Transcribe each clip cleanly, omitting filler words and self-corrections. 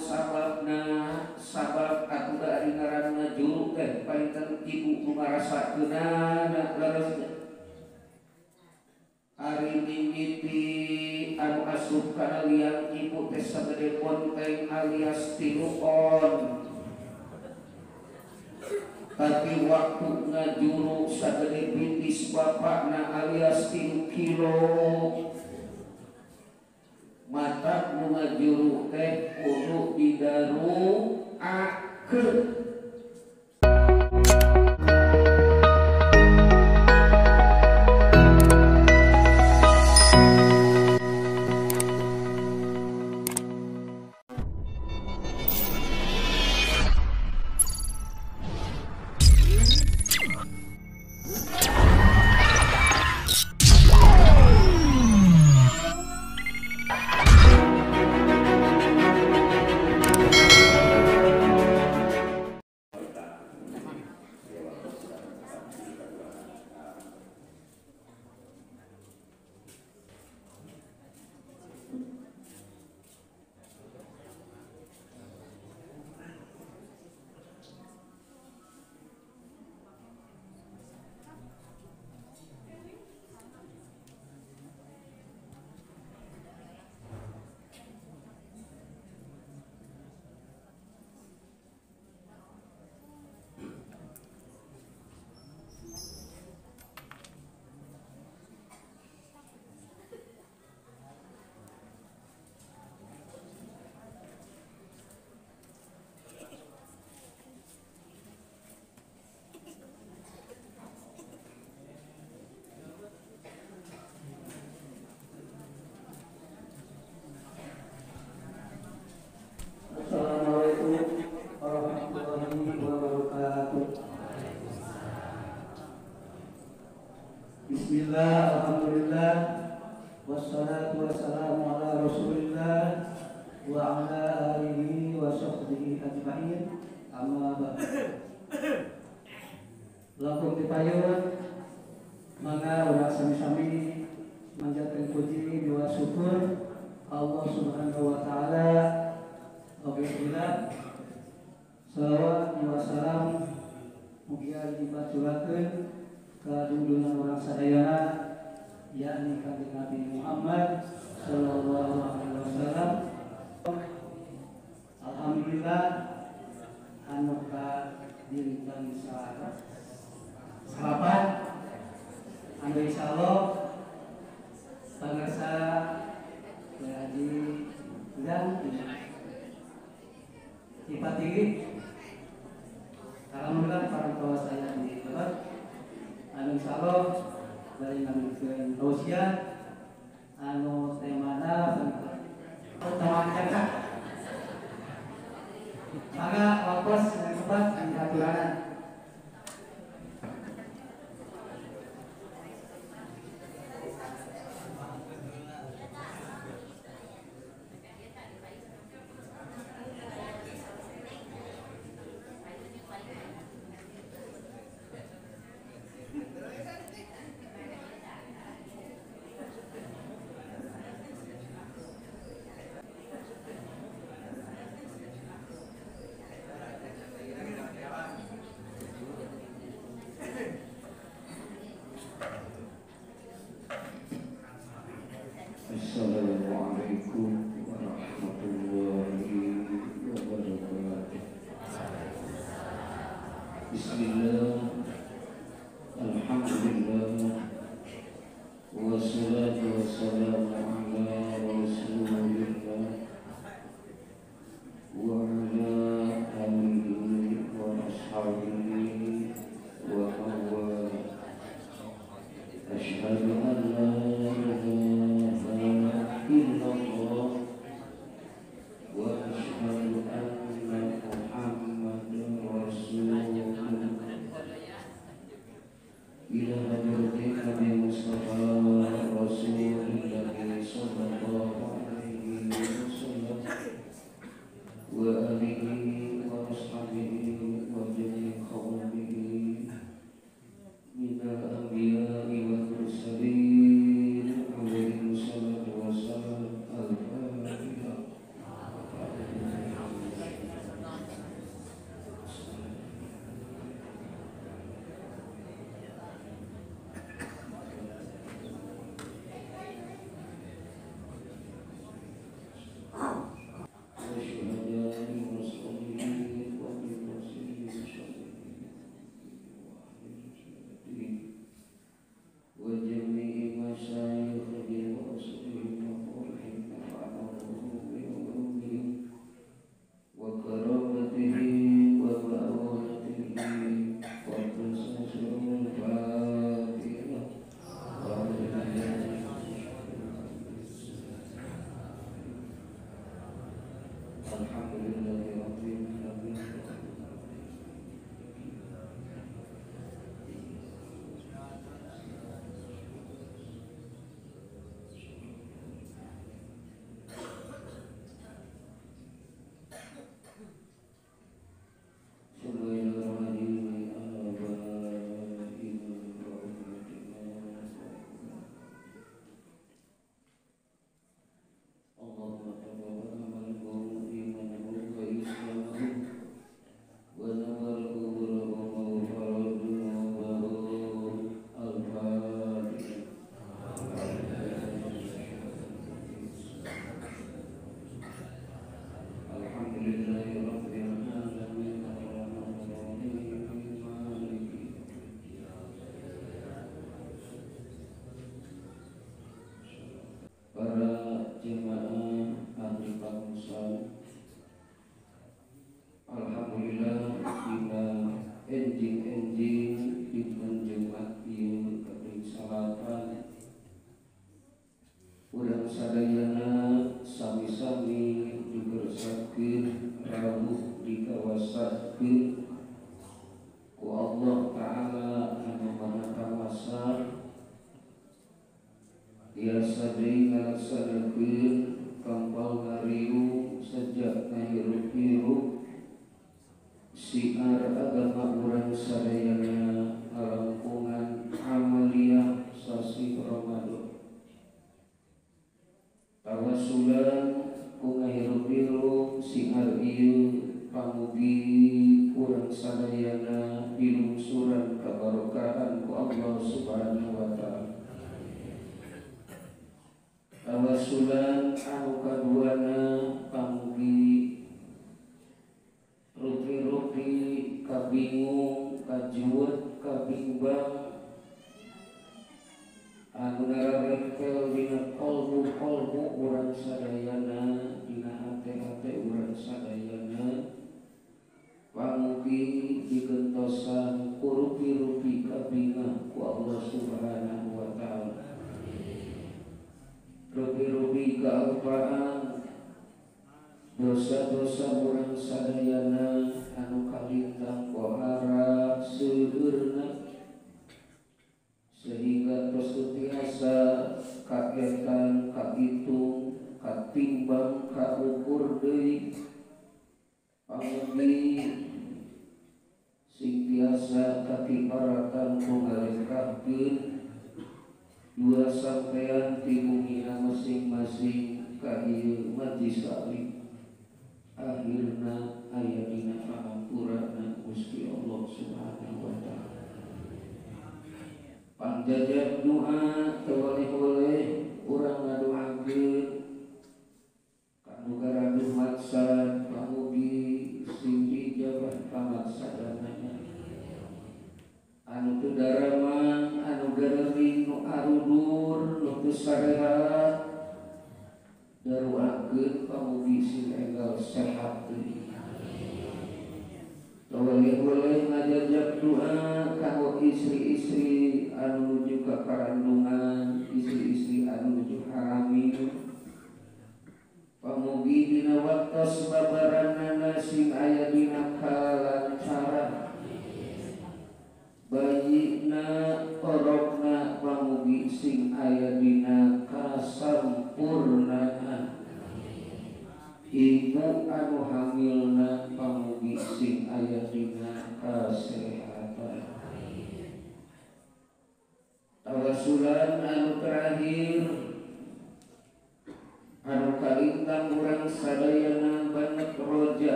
sababna sabab atuh ari ngaranna juru teh palinten ibu nu ngarasakeunana leres ari mimiti anu asup kana liang ibu teh sagede ponteng alias tinuon tapi waktu ngajuru sagede pitis bapakna alias 3 kilo mata nu ngajuru teh kudu didaru akeun. Bismillah, alhamdulillah, wassalatu wassalamu ala rasulillah wa ala alihi wa sahbihi ajma'in, amma ba'du. Lakum dipayun mangga urang sami-sami manjatkeun puji doa syukur Allah Subhanahu wa taala. Alhamdulillah. Salawat wa salam mugia dibacurakeun ka junjungan urang sadayana yakni kanjeng Nabi Muhammad sallallahu alaihi wasallam. Alhamdulillah anu ka dirikan sahabat anu insyaallah pangarsa jadi dan ipati alhamdulillah para kawan saya di tempat anu insyaallah dari ngamikeun tausiah anu temana utama jaksa maka wakos yang tepat di aturanan.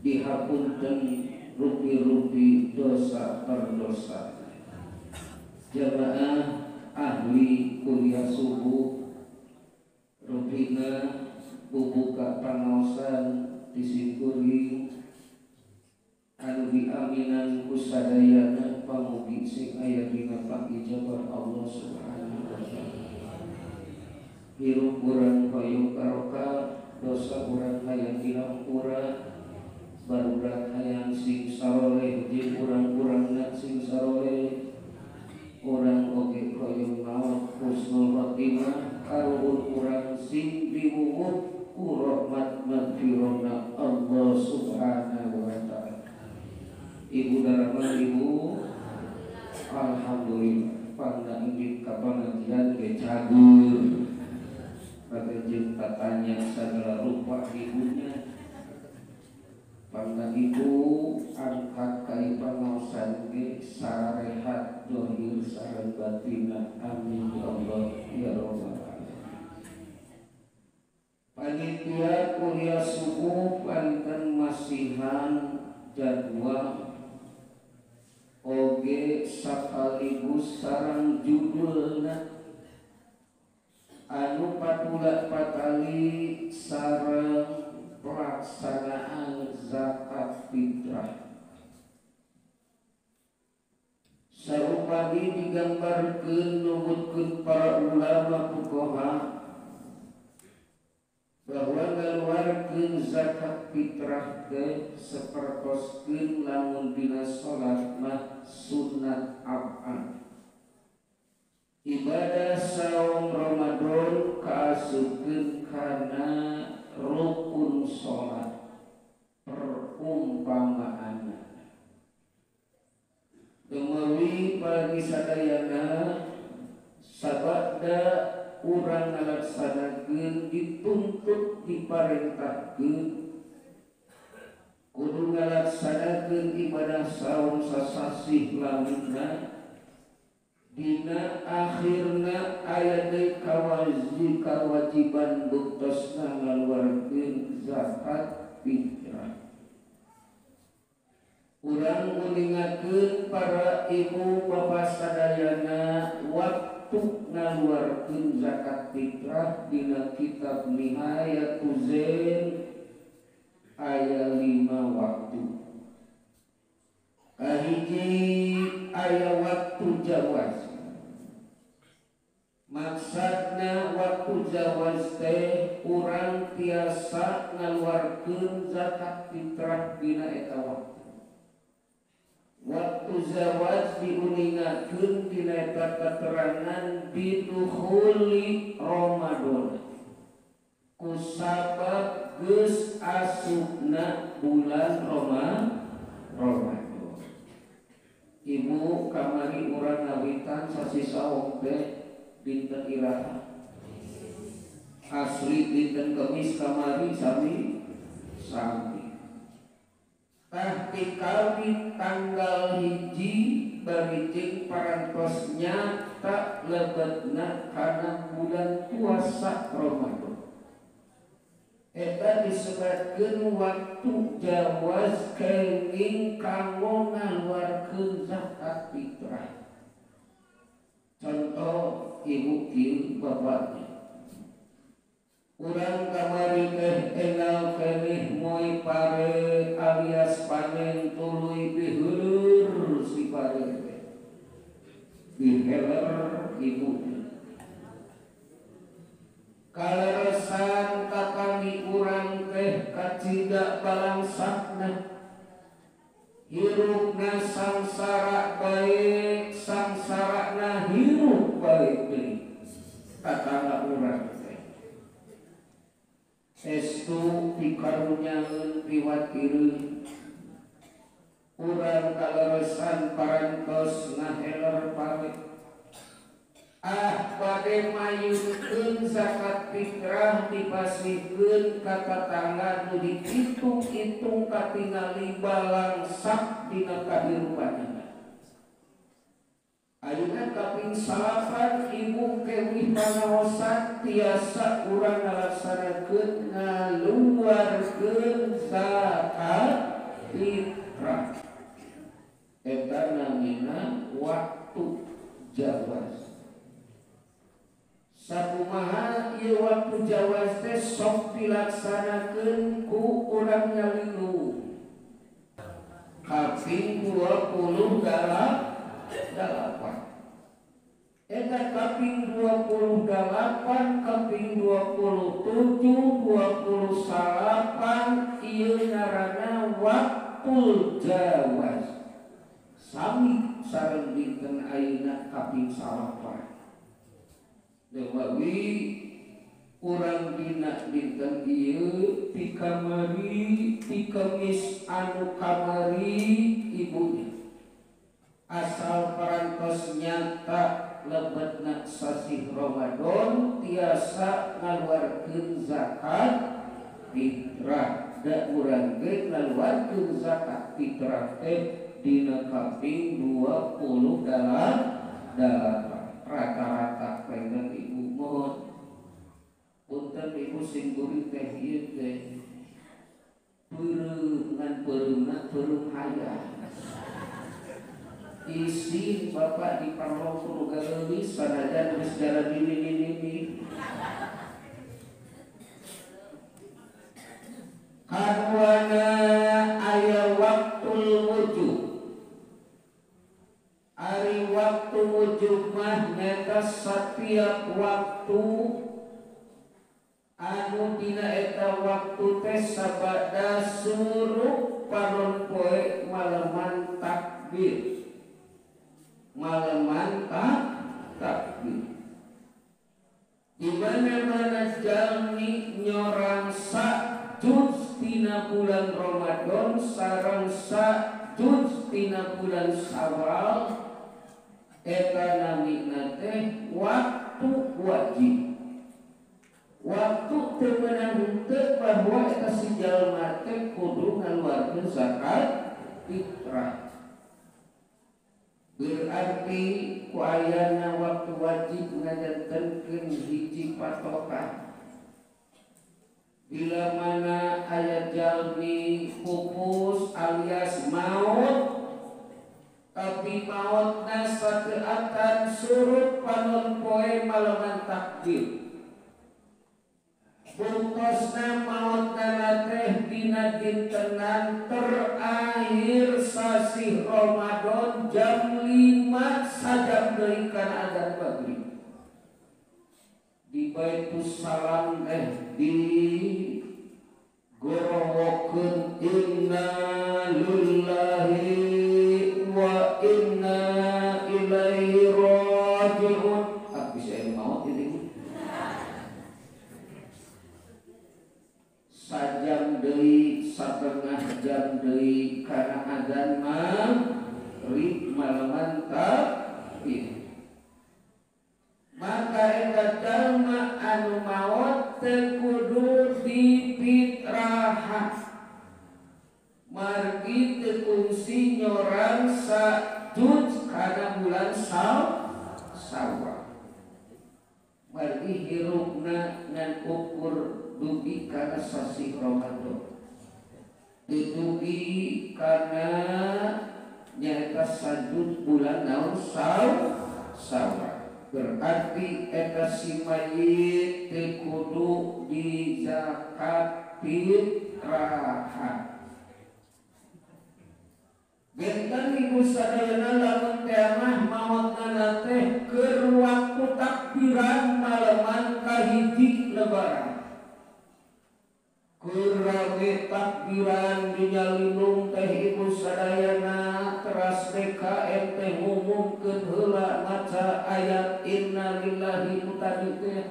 dihapunten rupi-rupi dosa berdosa. Jamaah ahli kuliah subuh rupina bubuka pangaosan disingkuri anu diaminan kusadayana pamugi sing aya dina pangijabar Allah Subhanahu wa taala. Hirup urang hoyong karoka, dosa urang hayang dihampura, barudak hayang sing saroleh jeung urang-urangna sing saroleh. Urang oge hoyong maot husnul khotimah karuhun urang sing diwuhud ku rahmat magfirona Allah Subhanahu wa taala. Ibu darama ibu, alhamdulillah pangda inggit ka pangajian ge cagur. Bagajeng tatanya segala rupa ibunya. Pangda ibu angkat kai pangaosan ge sarehat dohir sareng batina. Amin ya Allah ya rabbal alamin. Panitia kuliah subuh panten masihan jadwal oge sakaligus sareng judulna anu patulah patali sareng pelaksanaan zakat fitrah. Sarupagi digambarkeun nuhutkeun para ulama fuqaha bahwa ngaluarkeun zakat fitrah teh sapertoskeun lamun dina salat mah sunat abad. Ibadah saum Ramadan kaasukeun kana rukun salat perumpamaanna. Dumawi bagi sadayana sabada urang ngalaksanakeun dituntut diparentahkeun kudu ngalaksanakeun ibadah saum sasasih lamunna dina akhirna aya deui kawajiban buktosna ngaluarkeun zakat fitrah. Urang nguningakeun para ibu bapak sadayana waktu ngaluarkeun zakat fitrah dina kitab Nihayatul Zain aya 5 waktu. Kahiji aya waktu jawaz. Maksudna waktu jawaz teh urang tiasa ngaluarkeun zakat fitrah dina eta waktu. Waktu zawaj diuningakeun dina eta keterangan bidukhuli Ramadan. Kusabab geus asupna bulan Ramadan. Ibu kamari urang ngawitan sasi saum teh dinten iraha. Asli dinten Kemis kamari sami. Tahti kawin tanggal hiji barijeng parantos nyata lebetna kana bulan puasa Ramadan. Eta disebutkeun waktu jawaz kenging kanggo ngaluarkeun zakat fitrah. Contoh ibu kieu bapaknya. Urang kamari teh enal keneh moy pare alias panen tuluy diheuleur si pare teh. Diheler ibu. Kaleresan kakami urang teh kacida balangsakna. Hirupna sangsara baik, sangsarana hirup baik deui. Tatangga urang estu pikarunyangeun piwatireun urang kaleresan parantos ngaheler pare bade mayunkeun zakat fitrah dipasihkeun ka tetangga nu dihitung-hitung katingali balangsak dina kahirupanna. Ayeuna kaping 8 ibu kewih panaosan tiasa urang ngalaksanakeun ngaluarkeun zakat dilaksanakeun ku urang nyalilu kaping 28 eta kaping 28 kaping 27 28 ieu ngaranna waqtul jawaz sami sareng dinten ayeuna kaping 8 dewawi urang dina dinten ieu ti kamari ti kemis anu kamari ibunya asal parantos nyata lebetna sasi Ramadan tiasa ngaluarkeun zakat fitrah da urang ge ngaluarkeun zakat fitrah teh dina kaping 28 rata-rata pengen ibu mohon punten ibu sing gurih teh ieu teh peureum ngan peureumna peureum hayah isi bapak di parlong kudu galeus sanajan geus jalan ini kaduana aya waktul wujud ari waktu wujud mah nyata setiap waktu anu dina eta waktu teh sabada suruh panon poe malaman takbir malaman takbir di mana-mana jalmi nyorang sajuz tina bulan Ramadan sareng sajuz tina bulan Syawal eta namina teh waktu wajib waktu teu meunang henteu bahwa eta si jalma teh kudu ngaluarkeun zakat fitrah berarti ku ayana waktu wajib ngajantenkeun hiji patokan bila mana aya jalmi pupus alias maut tapi mautna sateatan surut panon poe malaman takbir bungkosna mautna teh dina dintenan terakhir sasi Ramadan jam 5 sajam deui kana adzan maghrib di Baitus Salam teh di gorowokeun inna lillahi wa inna ilaihi raji'un bisa maut ini sajam deui satengah jam deui kana adzan maghrib malaman takbir maka eta jalma anu maot teu kudu difitrahan margi teu kungsi nyorang sajuz kana bulan Syawal margi hirupna ngan ukur dugi kana sasi Ramadan dugi kana nyaeta sajud bulan naon Syawal berarti eta si mayit teu kudu di zakat fitrahan benten ibu sadayana lamun teh mah maotna teh keur waktu takbiran malaman kahiji lebaran kurang takbiran dinyalindung teh ibu sadayana teras deka ente ngumumkeun heula maca ayat inna lillahi tadi teh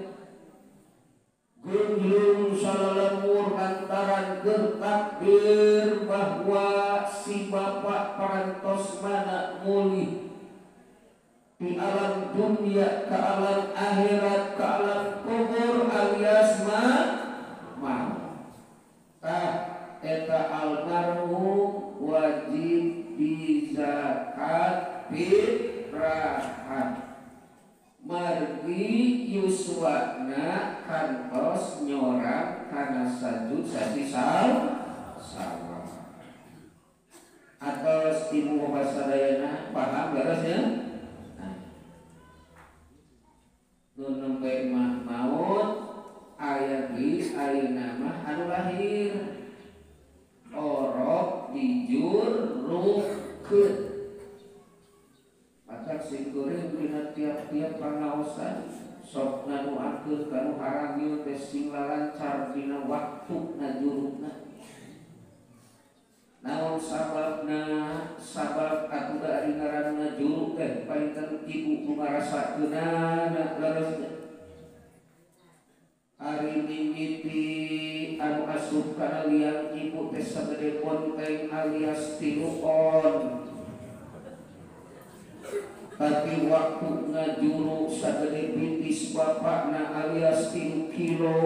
gunjung salalemur lantaran keur takbir bahwa si bapak parantos mana mulih di alam dunia ke alam akhirat ke alam kubur alias eta almarhum wajib di zakat fitrahan margi yuswana kantos nyorang kana sajud sasi Syawal atos ibu bapak sadayana paham beresnya nun nembe maut aya geus ayeuna mah dijurukeun. Maka singkuring dina tiap-tiap pangaosan sok nganuakeun kanu haramil teh sing lalancar dina waktu najurukna. Naon sababna? Sabab atuh da ari ngaranna juruk teh palinten ibu nu ngarasakeunana leresna. Ari mimiti anu asup kana liang ibu teh sagede ponteng alias tiluon. Tapi waktu ngajuru sagede bitis bapakna alias 3 kilo.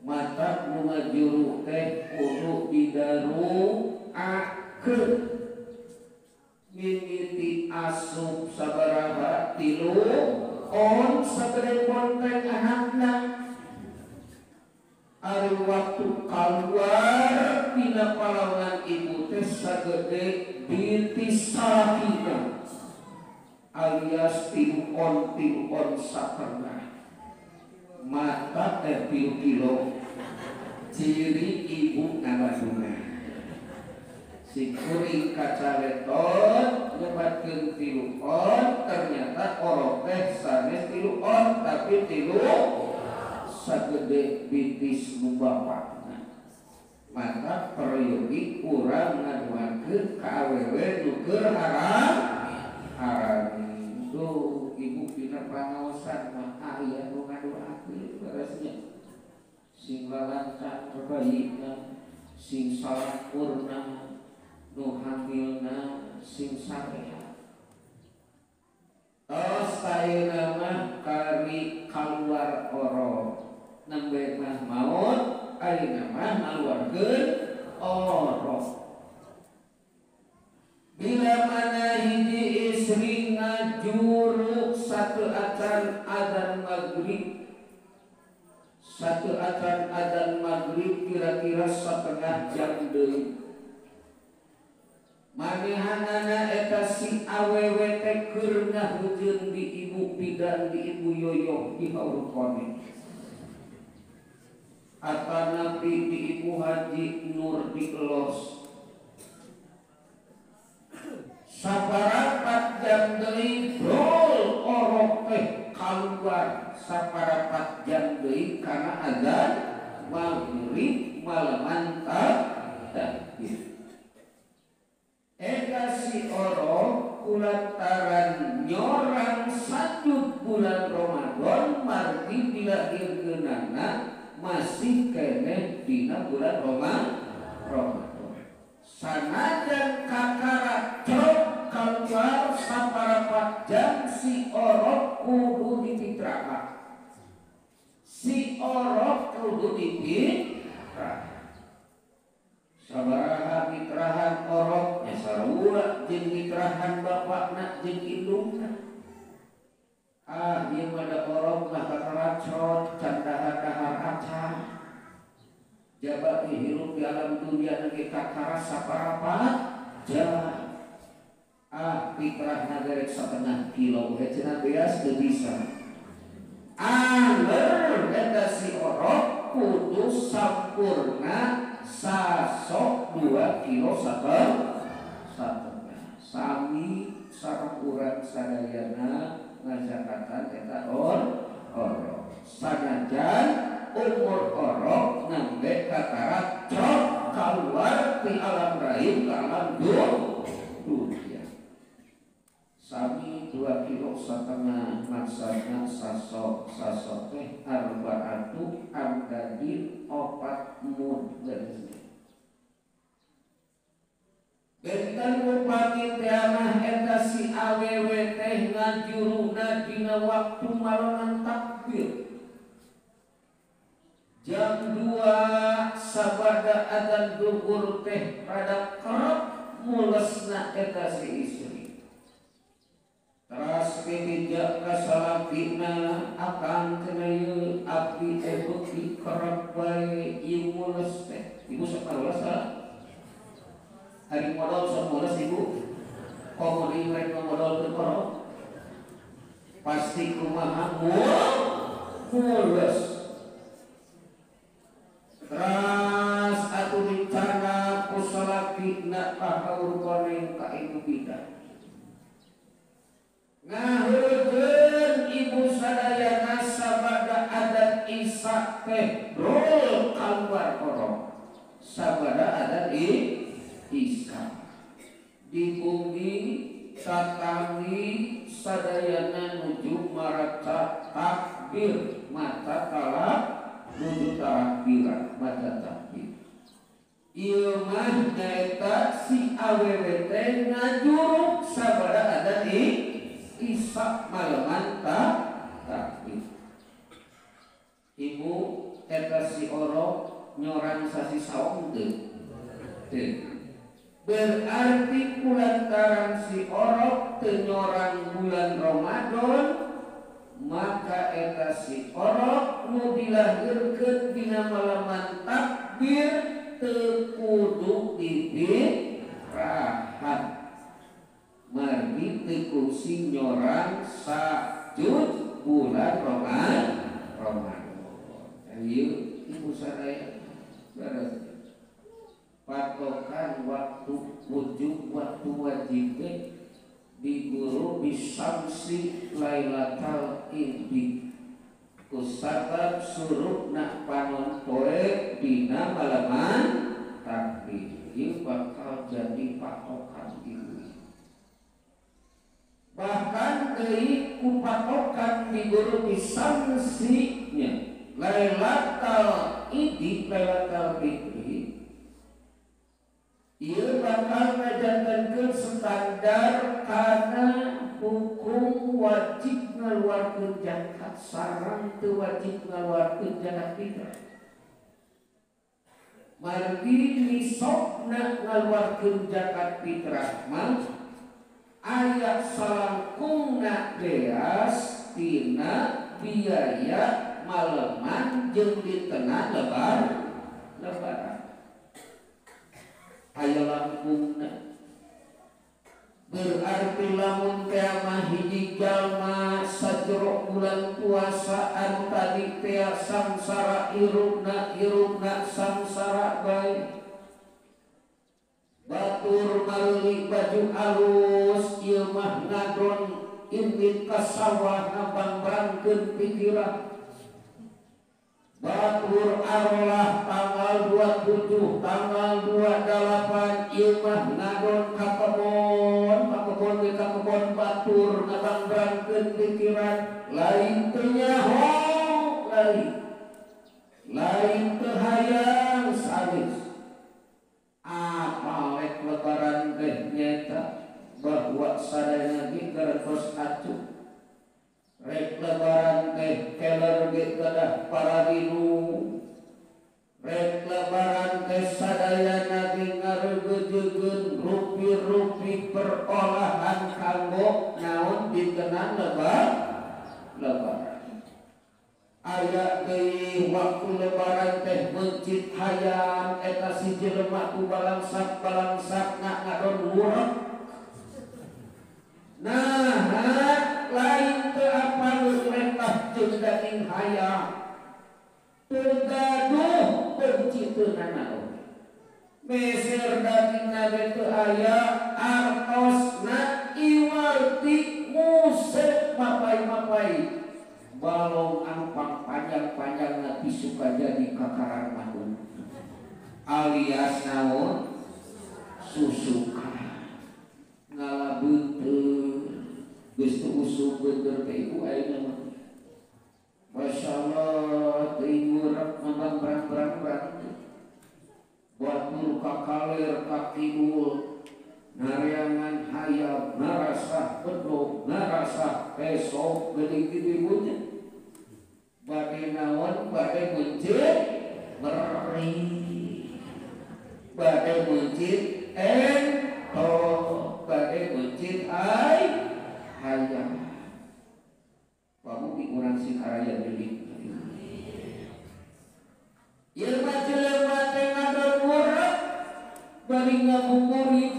Mata nu ngajuru teh kudu didaruakeun. Mimiti asup sabaraha 3 on sagede ponteng anakna. Ari waktu keluar dina palaungan ibu teh sagede bitis salakina alias 3 on satengah. Mata 3 kilo. Ciri ibu ngaladuna si kuring kacaleton nyebatkeun 3 on, ternyata orok teh sanes 3 on tapi 3 sagede bitis nu bapakna. Maka peryogi urang ngaduakeun ka awewe nu keur harami. Tuh ibu dina pangaosan mah aya nu ngaduakeun beresnya. Sing lalancar bayinya, sing salapurna, nu hamilna, sing sareha. Tos ayeuna mah kari kaluar oro, nembe mah maut, ayeuna mah ngaluarkeun oro. Bila mana hiji istri ngajuru satu acan adzan maghrib. Satu acan adzan maghrib kira-kira setengah jam deui. Manehanana eta si awewe teh keur ngahujeun di ibu bidan di ibu yoyo di haurukone. Atanapi di ibu Haji Nur di Elos. Saparapat jam deui brol orok teh kaluar. Saparapat jam deui kana adzan maghrib malaman takbir. Eta si oro kulantaran nyorang sajud bulan Ramadan margi dilahirkeunana masih keneh dina bulan Ramadan. Sanajan kakara trok keluar saparapat jam si oro kudu dipitrakan. Si orok kudu dipitrakan. Sabaraha mitrahan orok ya sarua jeung mitrahan bapakna jeung indungna. Ieu mah da orok mah kakaracot can dahar-dahar acan. Jabat hirup di alam dunia ge kakara saparapat jam. Mitrahna derek 1/2 kilo we cenah beas teu bisa. Angger eta si orok kudu sampurna sasok 2 kilo setengah. Sami sareng urang sadayana ngazakatan eta orok. Sanajan umur orok nembe kakara cok kaluar ti alam rahim ka alam dunia. Sami 2 kilo setengah maksudna sasok teh arba'atu amdadin 4 mud bersih. Benten upami teh mah eta si awewe teh ngajuruna dina waktu malaman takbir. Jam 2 sabada adzan zuhur teh rada kerep mulesna eta si istri. Teras pemijak kasalapina akan keneu abdi teh beuki kerep bae ieu mules teh. Ibu sok malules hari modal sok mules ibu. Komodi rek modal teu korok. Pasti kumaha mules. Teras atuh dicar kahawrupaning ka ibu bidan. Ngaheureun ibu sadayana sabada adat Isa teh rol keluar orang. Sabada adat Isa di bumi satangi sadayana nuju maraca takbir mata talak nuju takbiran mata takbir. Ieu mah nyaeta si awewe teh ngajuruk sabada adat Isa malaman takbir. Ibu eta si orok nyorang sasi saong teu. Berarti kulantaran si orok teu nyorang bulan Ramadan, maka eta si orok nu dilahirkeun dina malaman takbir teu kudu dibirahat. Margi teu kusi nyorang sajud bulan Ramadan. Ieu ibu sadaya beres patokan waktu wujud waktu wajib di guru bisamsi lailatal iddi kusabab surupna panon poe dina malaman takbir. Ieu bakal jadi patokan ibu. Bahkan deui ku patokan di guru bisamsinya lailatal iddi lailatal fitri. Ieu bakal ngajantenkeun standar kana hukum wajib ngaluarkeun zakat sareng teu wajib ngaluarkeun zakat fitrah. Margi nisabna ngaluarkeun zakat fitrah mah aya salangkungna beas tina biaya maleman jeung ditengah lebaran. Aya langkungna berarti lamun kiamah hiji jalma sajero bulan puasa anu tadi teh samsara irupna samsara bae batur meuli baju alus ieu mah ngadon indit ka sawah ngabangbrangkeun pikiran. Batur arolah tanggal 27 tanggal 28 ieu mah ngadon ka kebon batur ngabangbrangkeun pikiran lain teu nyaho lain teu hayang sanis. Apalek lebaran teh nyata bahwa sadayana ge gertos acuh. Rek lebaran teh keler ge gadah paradinu. Rek lebaran teh sadayana ge ngaregejegeun rupi-rupi perolahan kanggo naon dikenan lebaran. Aya deui waktu lebaran teh mencit hayam eta si jelema ku balangsak ngadon murah. Nah, lain teu apa mereka jeung daging hayam. Teu gaduh penciteunana oge. Meser dagingna ge teu aya artosna iwarti musek mapai-mapai. Balong ampang panjang-panjangna bisuka jadi kakaran madun alias naon susuka ngalabeunteun geus teu usum beunteur teh ibu ayeuna mah masyaallah teu meureuk ngambang berang-berang batur kakaler kakidul nareangan hayam narasah bedog narasah pesok geuning kitu ibunya bade naon bade mencit meri bade mencit ento bade mencit hayam pamugi urang sikaraya deui ieu mah jelema teh ngadon murah bari ngabuburit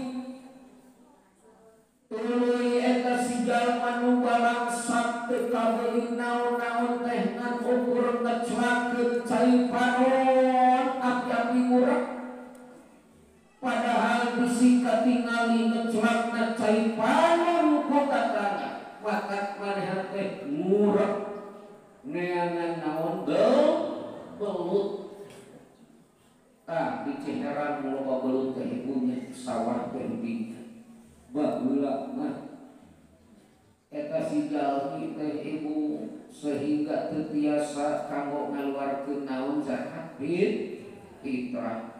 tuluy eta si jalma nu balangsak teu kabeuli naon-naon teh ngan ukur ngeclakeun cai panon api-api murah padahal bisi ka tingali ngeclakna cai panon kotatana matak maneh teh ngurek neangan naon belut di Ciherang loba belut teh ibunya sawah teh di baheula mah eta si jalmi teh ibu sehingga teu tiasa kanggo ngaluarkeun naon zakat fitrah.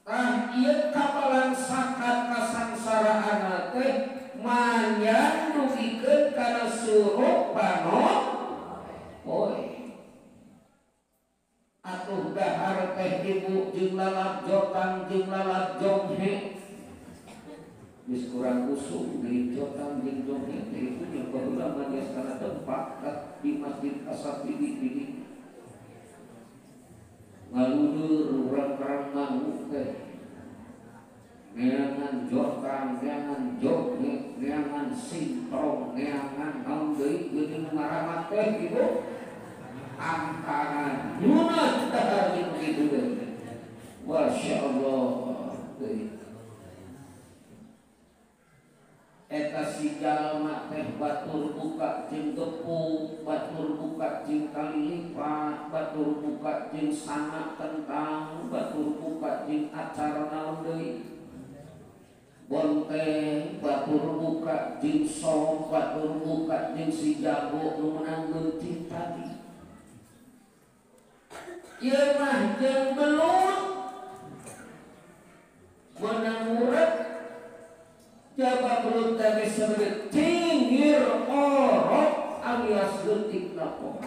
Tah ieu kapalan sakat kasangsaraana teh manyan nugikeun kana suruh panon poe. Atuh dahar teh ibu jeung lalap jotang jeung lalap jonghe geus kurang usum di jotang jeung jonghe teh itu jeung baheula mah kana tempat di Masjid Asy-Syafi'i ngaludur urang-urang mangu teh neangan jotang neangan jonghe neangan sintrong neangan naon deui geuning ngaramat teh ibu angkaran nyunat dahar begitu deh. Masya Allah. Eta si jalma teh batur buka jeung gepuk, batur buka jeung kalilipat, batur buka jeung sana kentang, batur buka jeung acar naon deui. Bonteng, batur buka jeung sop, batur buka jeung si jago nu meunang leutik tadi. Ieu mah jeung belut meunang urep jaba belut teh sebeut cinggir orok alias leutikna pohon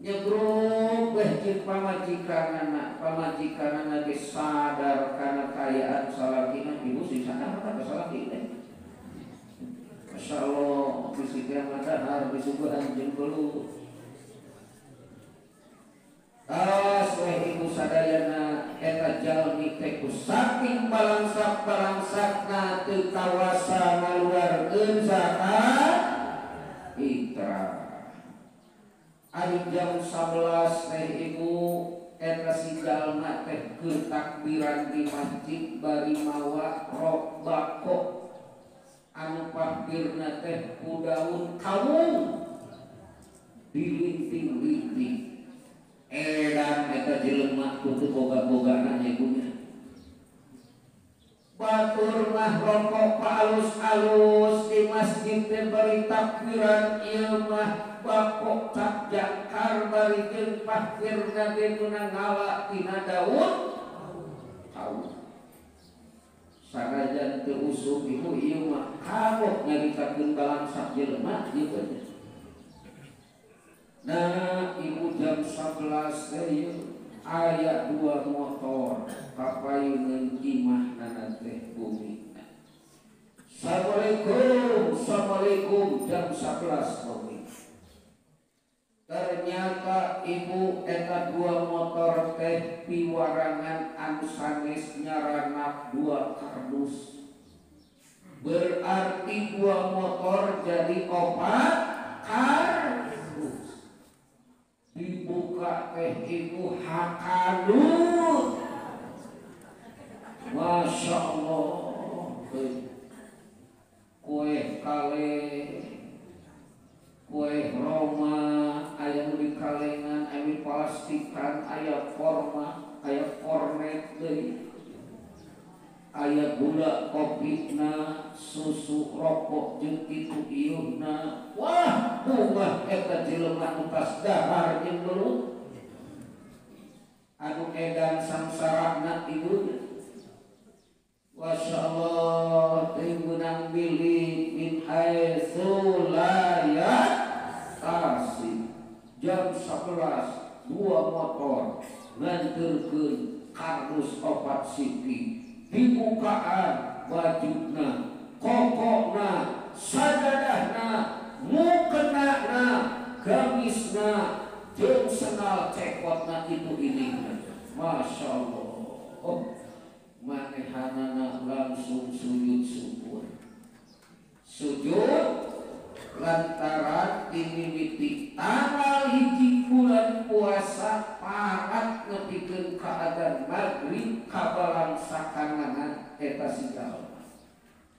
nyegruk beh jeung pamajikanana ge sadar kana kaayaan salakina ibu sing sadar ka salaki teh masyaallah bisi teh mah dahar disuguhan jeung belut. Awas weh ibu sadayana eta jalmi teh saking balangsak-balangsakna teu kawasa ngaluarkeun zakat fitrah. Ari jam 11 teh ibu eta si jalma teh keur takbiran di masjid bari mawa rok bako anu pakbirna teh ku daun kawung dilinting-linting. Edan eta jelema kudu boga-bogaan ibunya. Batur mah rokok alus-alus di masjid teh bari takbiran ieu mah bako cap jakar bari jeung pakbirna ge meunang ngawa tina daun tahu. Sanajan teu usum ibu ieu mah kabeh nyaritakeun balangsak jelema gitu. Nah ibu jam 11 teh aya 2 motor kapayungeun imahna teh bumi. Assalamualaikum jam 11 bumi. Ternyata ibu eta 2 motor teh piwarangan anu sanes nyarana 2 kardus. Berarti 2 motor jadi 4 kardus. Dibuka teh ibu hakanut. Masya Allah. Kue kale, kue Roma, ayam di kalengan, ayam plastikan, ayam forma, ayam kornet deui. Aya gula kopina, susu rokok jeung kitu ieuhna. Wah, bunga eta jelema nu tas dahar jeung belut. Anu edan sangsarana ibunya. Masya Allah, meunang milik min haitsu la yahtasib. Jam 11 2 motor nganterkeun kardus 4 siki. Dibukaan wajibna, kokokna, sajadahna, mukenana, gamisna, jeung senal cekotna itu ini. Masya Allah. Oh, manehanana langsung sujud syukur. Sujud lantaran dimimiti tanggal 1 bulan puasa parat nepikeun ka adzan maghrib ka kabalang sakanana eta si jalma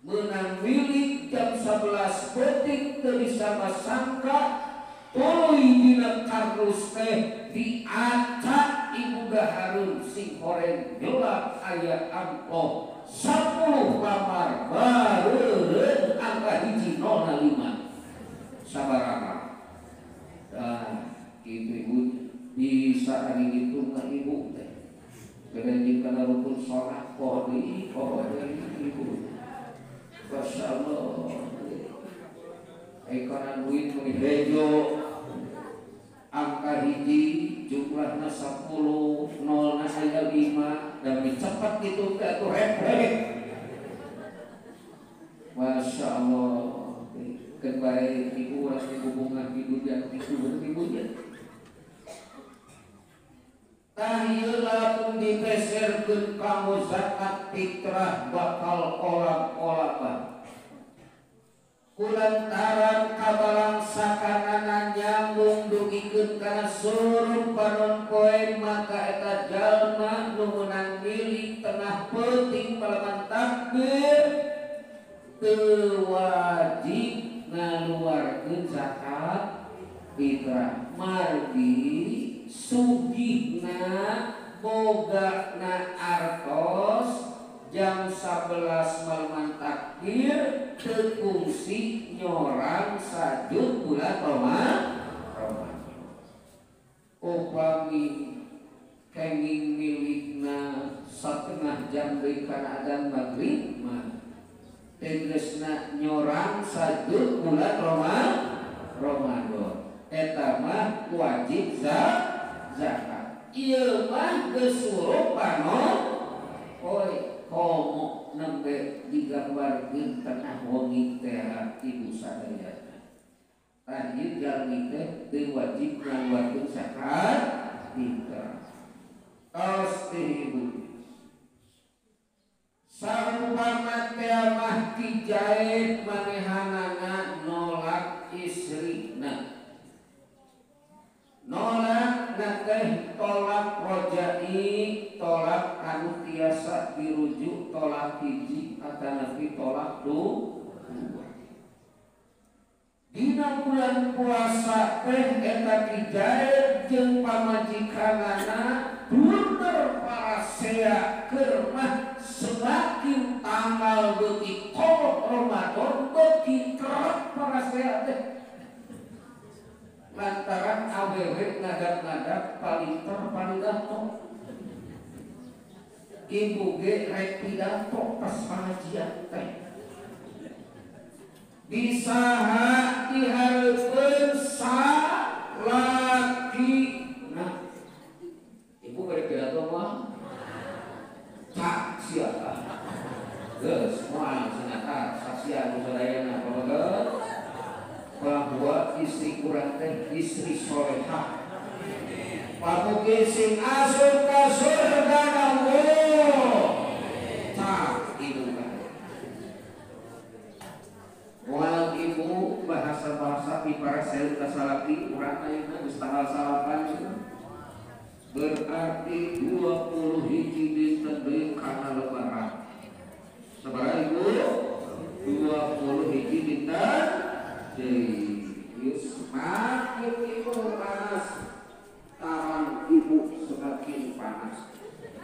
menang milik jam 11 detik teu bisa sangka tuluy dina kardus teh diacak ibu gahareun sing horeng gelap aya amplop 10 lamar bareureun angka 105 sabaraha. Itu ibu bisa hari itu nggak ibu teh karena jika rukun sholat kodi ibu Masya Allah karena duit menihejo angka hiji jumlahnya 10 nolna aya 5 dan cepat gitu tuh rep Masya Allah kebaik ibu orang hubungan ibu dan ibunya tahiyeulah pun dipeserkeun kamu zakat fitrah bakal olah-olahan kulantaran kabalang sakanana nyambung dugikeun kana suruh panon poe maka eta jalma nu meunang milik tengah peuting palaman takbir teu wajib ngaluarkeun zakat fitrah margi sugihna bogana artos jam 11 malaman takbir teu kungsi nyorang sajud bulan Ramadan upami kenging milikna setengah jam deui kana adzan maghrib mah tegesna nyorang sajud bulan Ramadan eta mah wajib zakat ieu mah geus panon poe komo nembe digambarkeun tengah wengi teh ibu sadayana tadi jalmi teh teu wajib ngaluarkeun zakat fitrah tos teh ibu sarumpama teh mah kijaid manehanana nolak istrina nolak teh tolak rojai tolak anu tiasa dirujuk tolak hiji atanapi tolak dua dina bulan puasa teh eta kijaid jeung pamajikanana bener parasea keur mah semakin tanggal beuki kolot Ramadan beuki kerep parasea teh lantaran awewe ngadap-ngadap palinter ibu ge rek pidato pas pengajian teh bisaha dihareupeun salaki nah ibu rek pidato mah cak sia geus moal cenah saksian sadayana pamageut bahwa istri kurang teh istri solehah pamugi sing asup ka surga Allah tak ibu kan moal ibu bahasa-bahasa piparasel kasalaki urang ayeuna geus tanggal 8 berarti 20 hiji dinten deui kana lebaran sabaraha ibu 20 hiji dinten semakin ibu panas tangan ibu semakin panas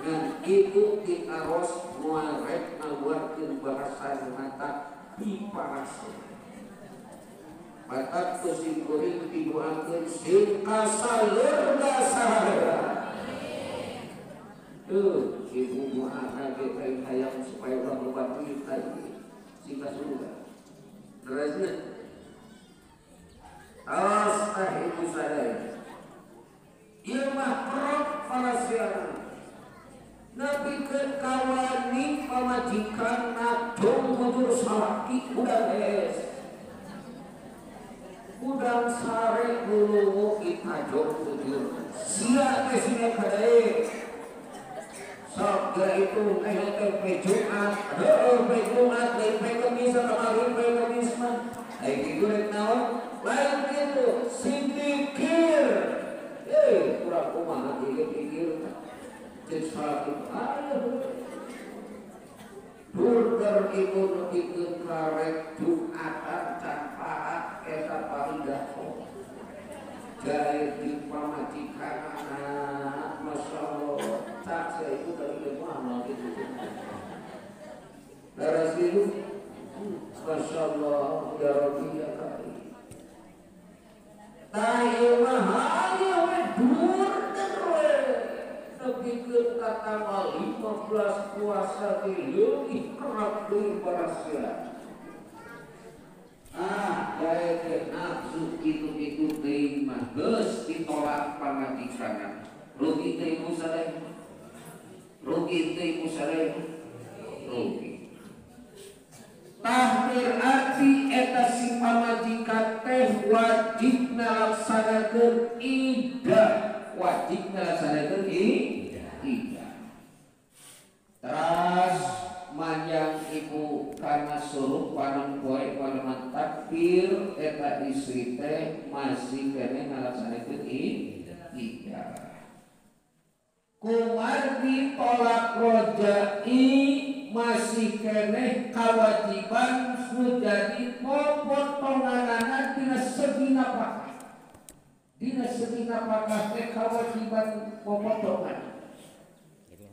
dan ibu ditaros moal rek ngaluarkeun bahasa mata diparas mata kesim kuring ibu angkeun sing kasaleur dasara ibu mu'ana ge hayang supaya urang loba duit tadi sing kasurga terusna awas ibu sadaya ieu mah kerep parasiana napikeun kawani pamajikan nadong bujur salaki udang es udang sare bulu kita jong bujur sia teh sia kadae sabda itu tempe Jumat Jumat tempe Kamis kemarin tempe Kamis mah ai kitu rek naon lain gitu si pikir kurang kumaha ieu pikir cek salat ayo ibu nukeun karek Jumatan tanpa eta paridato jaya di pamajikan anak Masya Allah tak saya itu dari mana gitu darah itu Masya Allah ya Rabbi ya Karim tayo mahal ya dur nepikeun ka tanggal 15 puasa ge leuwih kerap deui parasila. Jaya teh nafsu kitu-kitu deui mah geus ditolak pamajikanna. Rugi teh ibu sadaya. Rugi teh ibu sadaya. Rugi. Tah berarti eta si pamajikan teh wajibna laksanakeun idah. Wajibna laksanakeun idah. Teras manjang ibu karena suruh panon poe panon takbir eta istri teh masih kene ngalaksanakeun idah. Kumardi tolak rojai masih kene kewajiban menjadi potonganana dina segi nafkah. Dina segi nafkah teh kewajiban potongan.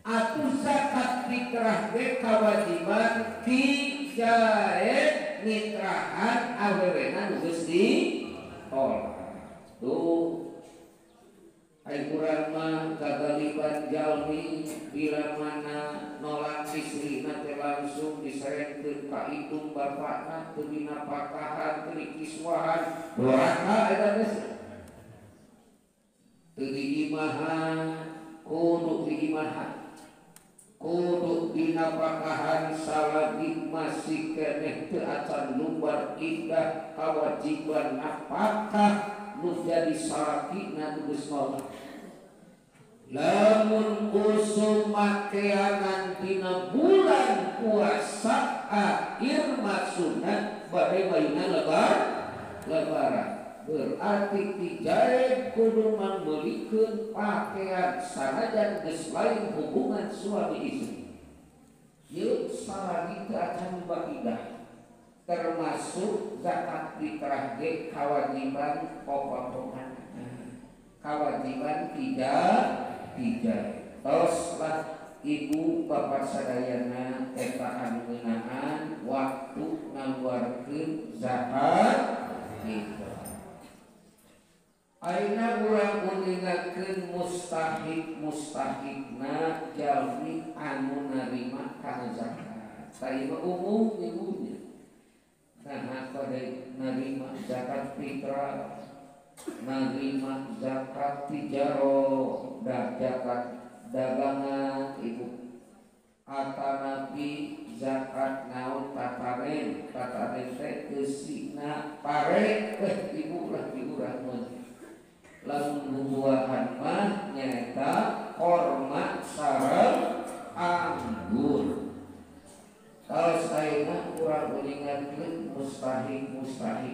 Atuh zakat fitrah teh kewajiban tijaet mitraan awewena geus ditolak. Tuh ai kurang mah kagaliban jalmi bila mana nolak istrina teh langsung diserengkeun ka indung bapakna teu dinapakahan teu dikiswahan durhaka eta geus teu diimahan kudu diimahan kudu dinapakahan salagi masih keneh teu acan lumbar indah kawajiban nafkah nu jadi salakina nu geus nolak. Lamun kusum makeanan dina bulan puasa akhir maksudna bade maina lebaran berarti tijae kudu membelikeun pakaian sanajan geus lain hubungan suami istri. Ieu salagi teu acan bagidah termasuk zakat fitrah ge kewajiban potongan. Kewajiban tidak teruslah ibu bapak sadayana eta anu ngeunaan waktu ngaluarkeun zakat fitrah. Aina urang uningakeun mustahikna jalmi anu narima kana zakat. Saima umum ibunya. Nah pada narima zakat fitrah, narima zakat tijaro, dan zakat dagangan ibu. Kata Nabi zakat naon tataren teh keusina pare ibu lah lamun bubuahan mah nyaeta korma sareng anggur. Kalau saya kurang mengingatkan mustahik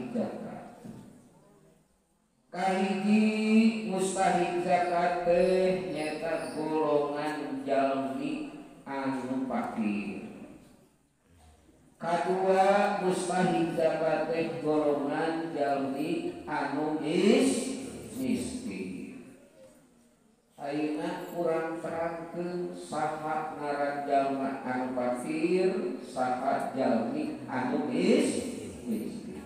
zakat. Kahiji mustahik zakat teh nyaeta golongan jalmi anu fakir. Kadua mustahik zakat teh golongan jalmi anu miskin. Ayeuna kurang terangkeun saha ngaran jalma anu fakir, saha jalmi anu miskin.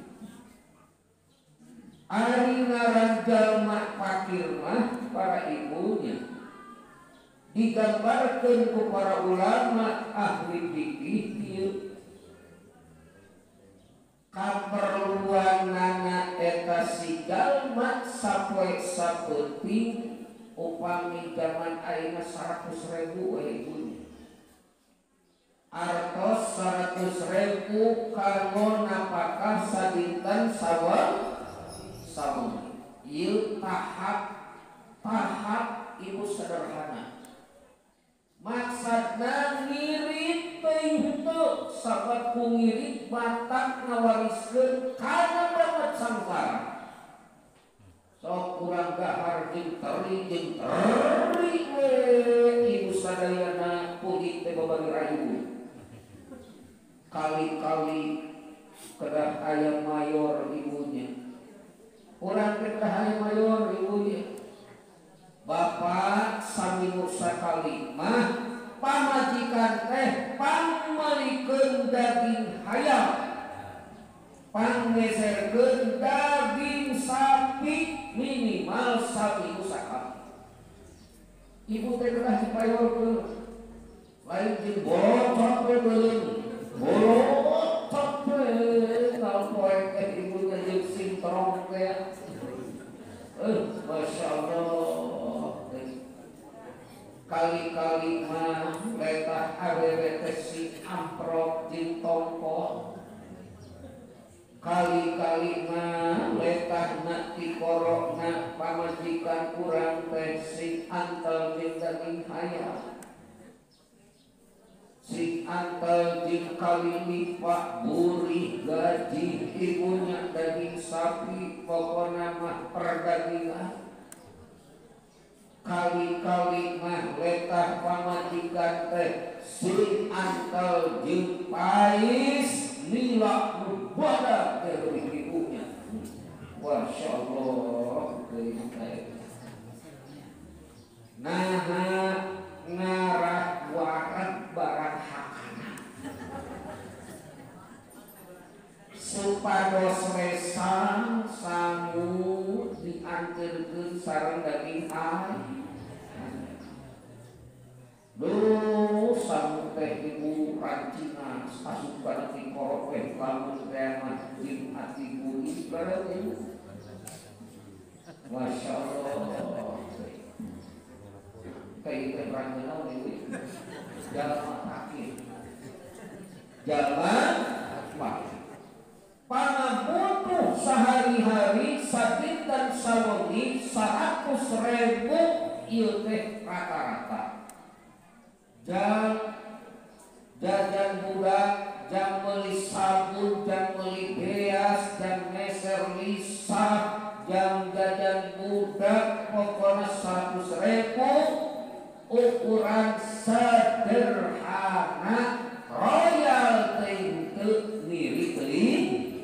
Ari ngaran jalma fakir mah para ibunya digambarkeun ku para ulama ahli fikih ieu kaperluanana eta si jalma sapoe sapeuting upami zaman ayeuna 100.000 ibunya artos 100.000 kanggo napakah sadinten sawa ieu tahap ibu sederhana maksudna ngirit teh henteu sabat ku ngirit batak ngawariskeun kana banget samsara. Sok kurang gahar jeung teri we ibu sadayana puji teh babagi rayu. kali-kali kedah ayam mayor ibunya. Urang kedah ayam mayor ibunya. Bapak sami sakali mah pamajikan teh pamalikeun daging hayam, panggeserkeun daging sapi minimal sami sakali. Ibu teh kedah dipayorkeun lain jeung bocot we beuleung. Bocot we kalau poe teh ibunya jeung sintrong teh. Masya Allah. Kali-kali mah letah awewe teh si amprok jeung tongkol. Kali-kali mah letah na ti korokna pamajikan urang teh si antel jeung daging hayam. Si antel jeung kali lipat burih gaji ibunya daging sapi pokona mah perdagingan. Kali-kali mah letah pamajikan teh si antel jeung pais lila mubadak dari ibunya. Masya Allah. Nah ngarah warat barang hakana supados resang sangu diantirkeun sareng daging ayam. Duh sangu teh ibu rancingan asupan ti korok teh lamun kiamat jeung ati kuring bareng ibu. Masya Allah. Kayak teh rancingan ibu. Jalan kaki. Jalan kaki. Pangabutuh sehari-hari sadinten sawengi 100.000 ieu teh rata-rata. Jajan budak, jang meuli sabun, jang meuli beas, jang meser lisah, jang jajan budak pokona 100.000 ukuran sederhana royal teu ngiri teuing.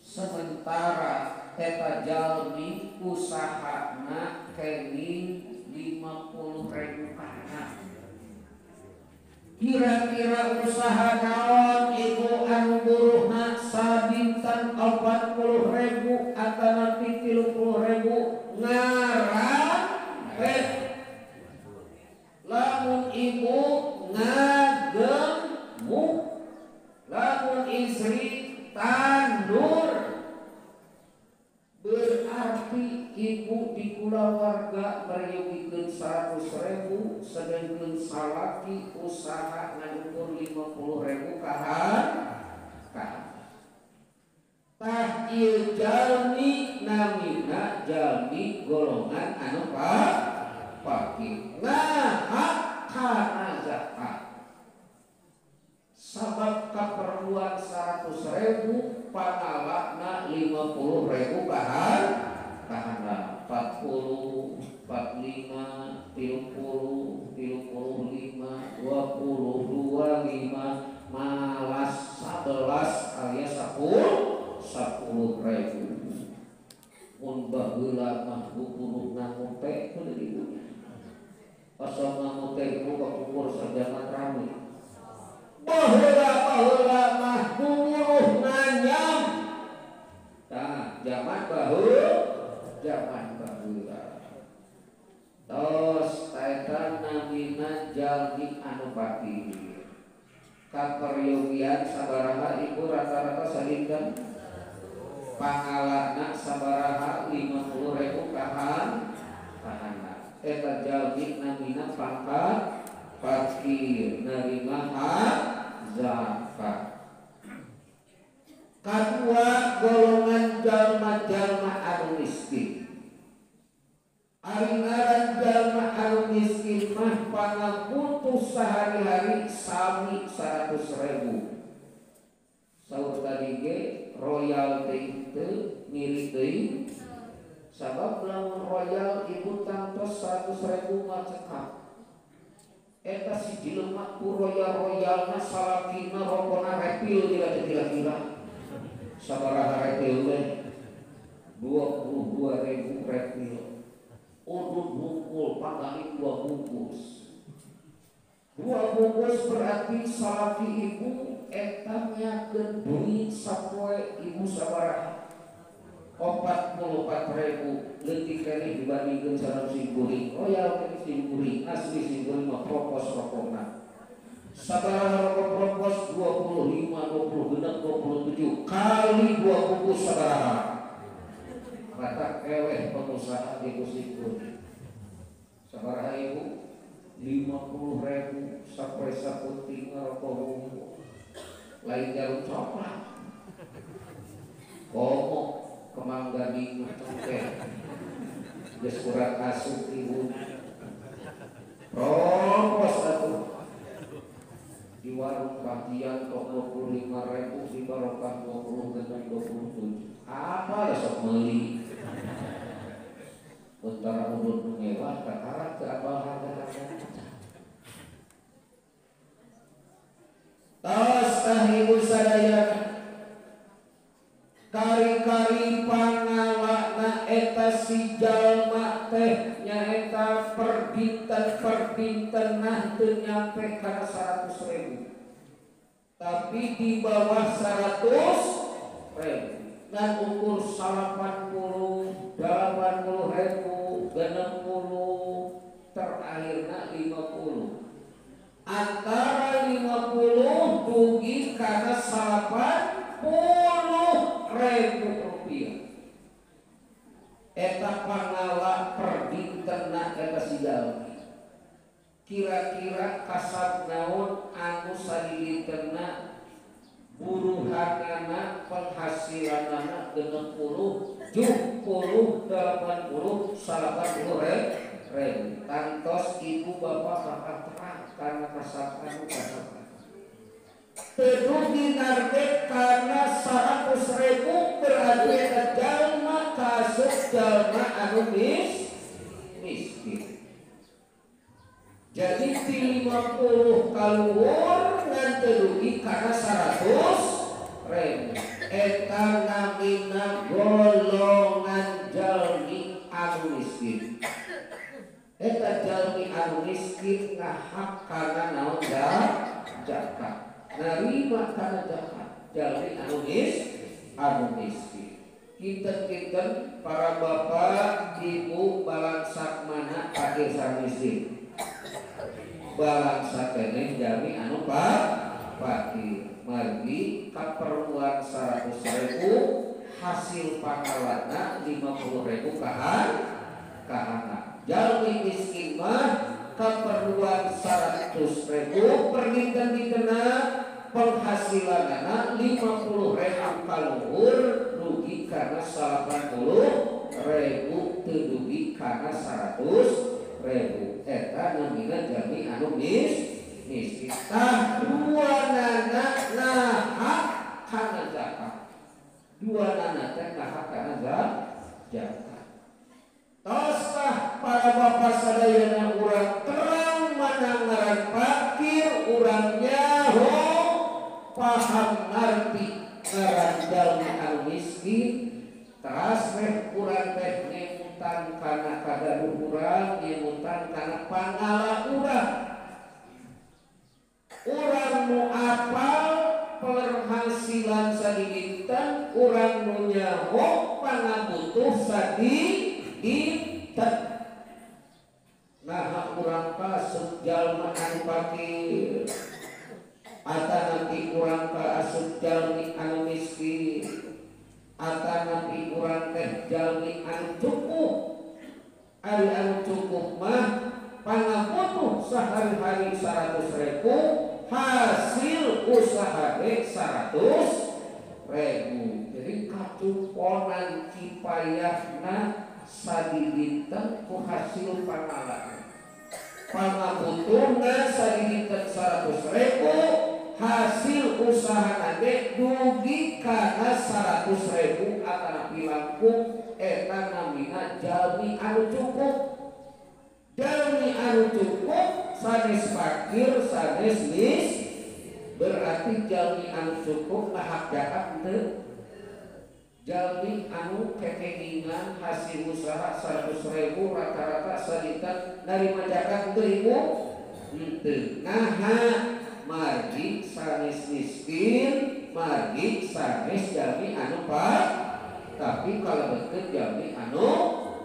Sementara eta jalmi usahana kenging 50.000 kana. Kira-kira usaha naon ibu anu buruhna sadinten 40.000 atau 30.000 ngarang lamun ibu ngagemuk, lamun istri tandur, berarti ibu di kulawarga mereyogikeun 100.000 sedangkeun salaki usaha ngukur 50.000 kahan. Tah ieu jalmi namina jalmi golongan anu paki ngahak kana zakat. Sabab kaperluan 100.000 pangalakna 50.000 kahan. Kahana 40, 45, 30, 35, 20, 25, malas 11 alias 10.000. Mun baheula mah bukuruh ngamote kudu ibunya. Pasal ngamote ibu kukur sarjana rame. Baheula mah bukuruh nganyam. Tah zaman baheula. Tos taetan namina jalmi anu pati. Kaperyogian sabaraha ibu rata-rata sadinten pangalakna sabaraha 50.000 kahana. Eta jalmi namina pangkat fakir narima zakat. Kedua golongan jalma-jalma anu miskin. Ari ngaran jalma anu miskin mah pangabutuh sehari-hari sami 100.000. Saur tadi ge royal teh teu ngiri teuing. Sabab lamun royal ibu tangtos 100.000 mah cekap. eta si jelema ku royal-royalna salakina rokona repil kira-kira sabaraha repil teh 22.000 repil udud bungkul panggali 2 bungkus berarti salaki ibu etanya kedui sapoe ibu sabaraha 44.000 leutik kali dibandingkeun sareng simkuring royal kali simkuring asli simkuring mah propos rokokna sabaraha rokok propos 25 20 genep 27 kali 2 bungkus sabaraha kata eleh pengusaha di simkuring sabaraha ibu 50.000 sampai saputing rokok bungkus lain jarum coklat komo kemangga di tengke geus kurang asup ibu propos atuh di warung kajian tok 25.000 di barokah 20 genep 27 apa ya sok meuli Utara urut mewah katarak ke abal harga-harga tos ibu sadaya kari-kari pangalana eta si jalma teh nyaeta perbinten teu nyampe kana 100.000 tapi di bawah 100.000 dan ukur 80, 80.000, 60, terakhirna 50. Antara 50 dugi karena 80.000 rupiah. Eta pangala perdintena eta si jalmi. Kira-kira kasab naon anu sadidintena buruhanana penghasilanana 60, 70, 80, 80.000. Tantos ibu bapak bakal terang karena kasab anu kasab. Teduh dinarget karena 100.000 berarti jalma kasut jalma anu miskin. Jadi 50 kaluhur ngan tedugi karena 100.000. Eta namina golongan jalmi anu miskin. Eta jalmi anu miskin ngahak karena naon zakat. Narima karena zakat. Jalmi anu miskin. Kinten-kinten para bapak, ibu balangsak mana pakir miskin. Balangsak keneh jalmi anu pakir. Margi kaperluan 100.000 hasil pangalana 50.000 kahana. Jalmi miskin mah keperluan 100.000 perginten-gintena penghasilanana 50.000 kaluhur rugi karena 80.000 teu dugi karena 100.000. Eta namina jalmi anu miskin. Tah duanana nahak kana zakat. Duanana teh nahak kana zakat. Toslah para bapak sadayana urang terang manangaran fakir urang nyaho paham ngarti ngaran jalmi anu miskin teras meh urang teh ngemutan kana kadaruh urang ngemutan kana pangala urang nu apal penghasilan sadidinten urang nu nyaho pangabutuh sadidinten. Nah urang kasut jalma anu fakir ata nanti urang kasut jalmi anu miskin ata nanti urang teh jalmi anu cukup. Ari anu cukup mah pangabutuh sehari-hari 100.000 hasil usaha 100.000. Jadi kacumponan cipayahna sadidinten ku hasil pangalaan. Pangabutuhna sadidinten 100.000 hasil usaha nade dugi kana 100.000 atana pilangkung eta namina jalmi anu cukup. Jalmi anu cukup sanes fakir sanes berarti jalmi anu cukup tahap jahat teu jalmi anu kekengingan hasil usaha 100.000 rata-rata salita narima zakat teu henteu naha margi sanes miskin margi sanes jalmi anu tapi kalau betul jalmi anu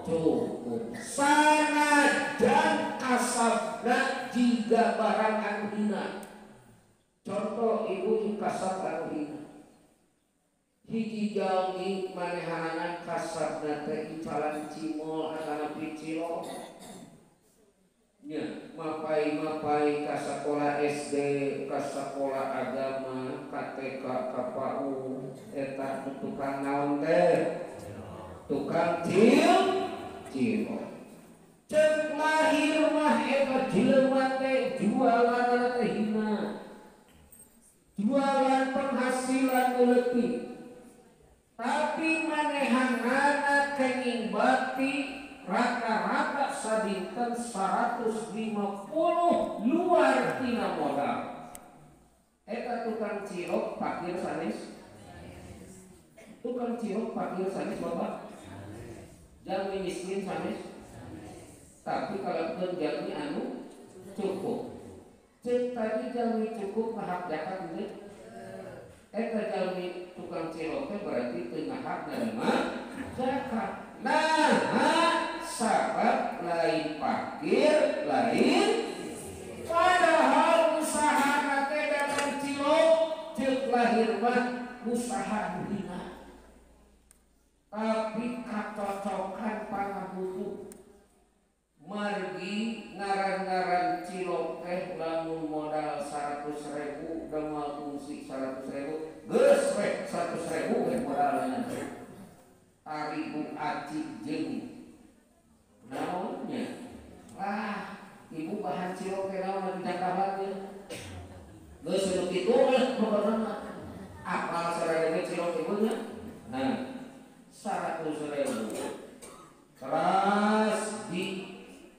cukup sanajan kasabna jika barang anu hina. Contoh ibu kasab anu hina hiji jalmi manehanana kasabna teh icalan cimol atana picilo nya mapai ka sekolah SD ka sekolah agama KTK KPU eta tukang naon teh tukang cilo cek lahir mah eta jelema teh jualan teh hina jualan penghasilan leutik tapi manehanana kenging bakti rata-rata sadinten 150 luar tina modal eta tukang cilok pakir sanes bapak jalmi miskin sanes tapi kalau pun jalmi anu cukup cek tadi jalmi cukup ngahak zakat teu eta jalmi tukang cilok teh berarti teu ngahak narima zakat nah sabab lain fakir lain padahal usaha teh dagang cilok ceuk lahir mah usaha hina tapi kacocokan pangabutuh margi ngaran-ngaran cilok teh lamun modal 100.000 damal fungsi 100.000 geus rek 100.000 we modalna tarigu acik jeung naonnya ibu bahan cilok teh naon di Jakarta teh geus nu kitu pokona apal sareng cilok ibu nya nah 100.000 keras di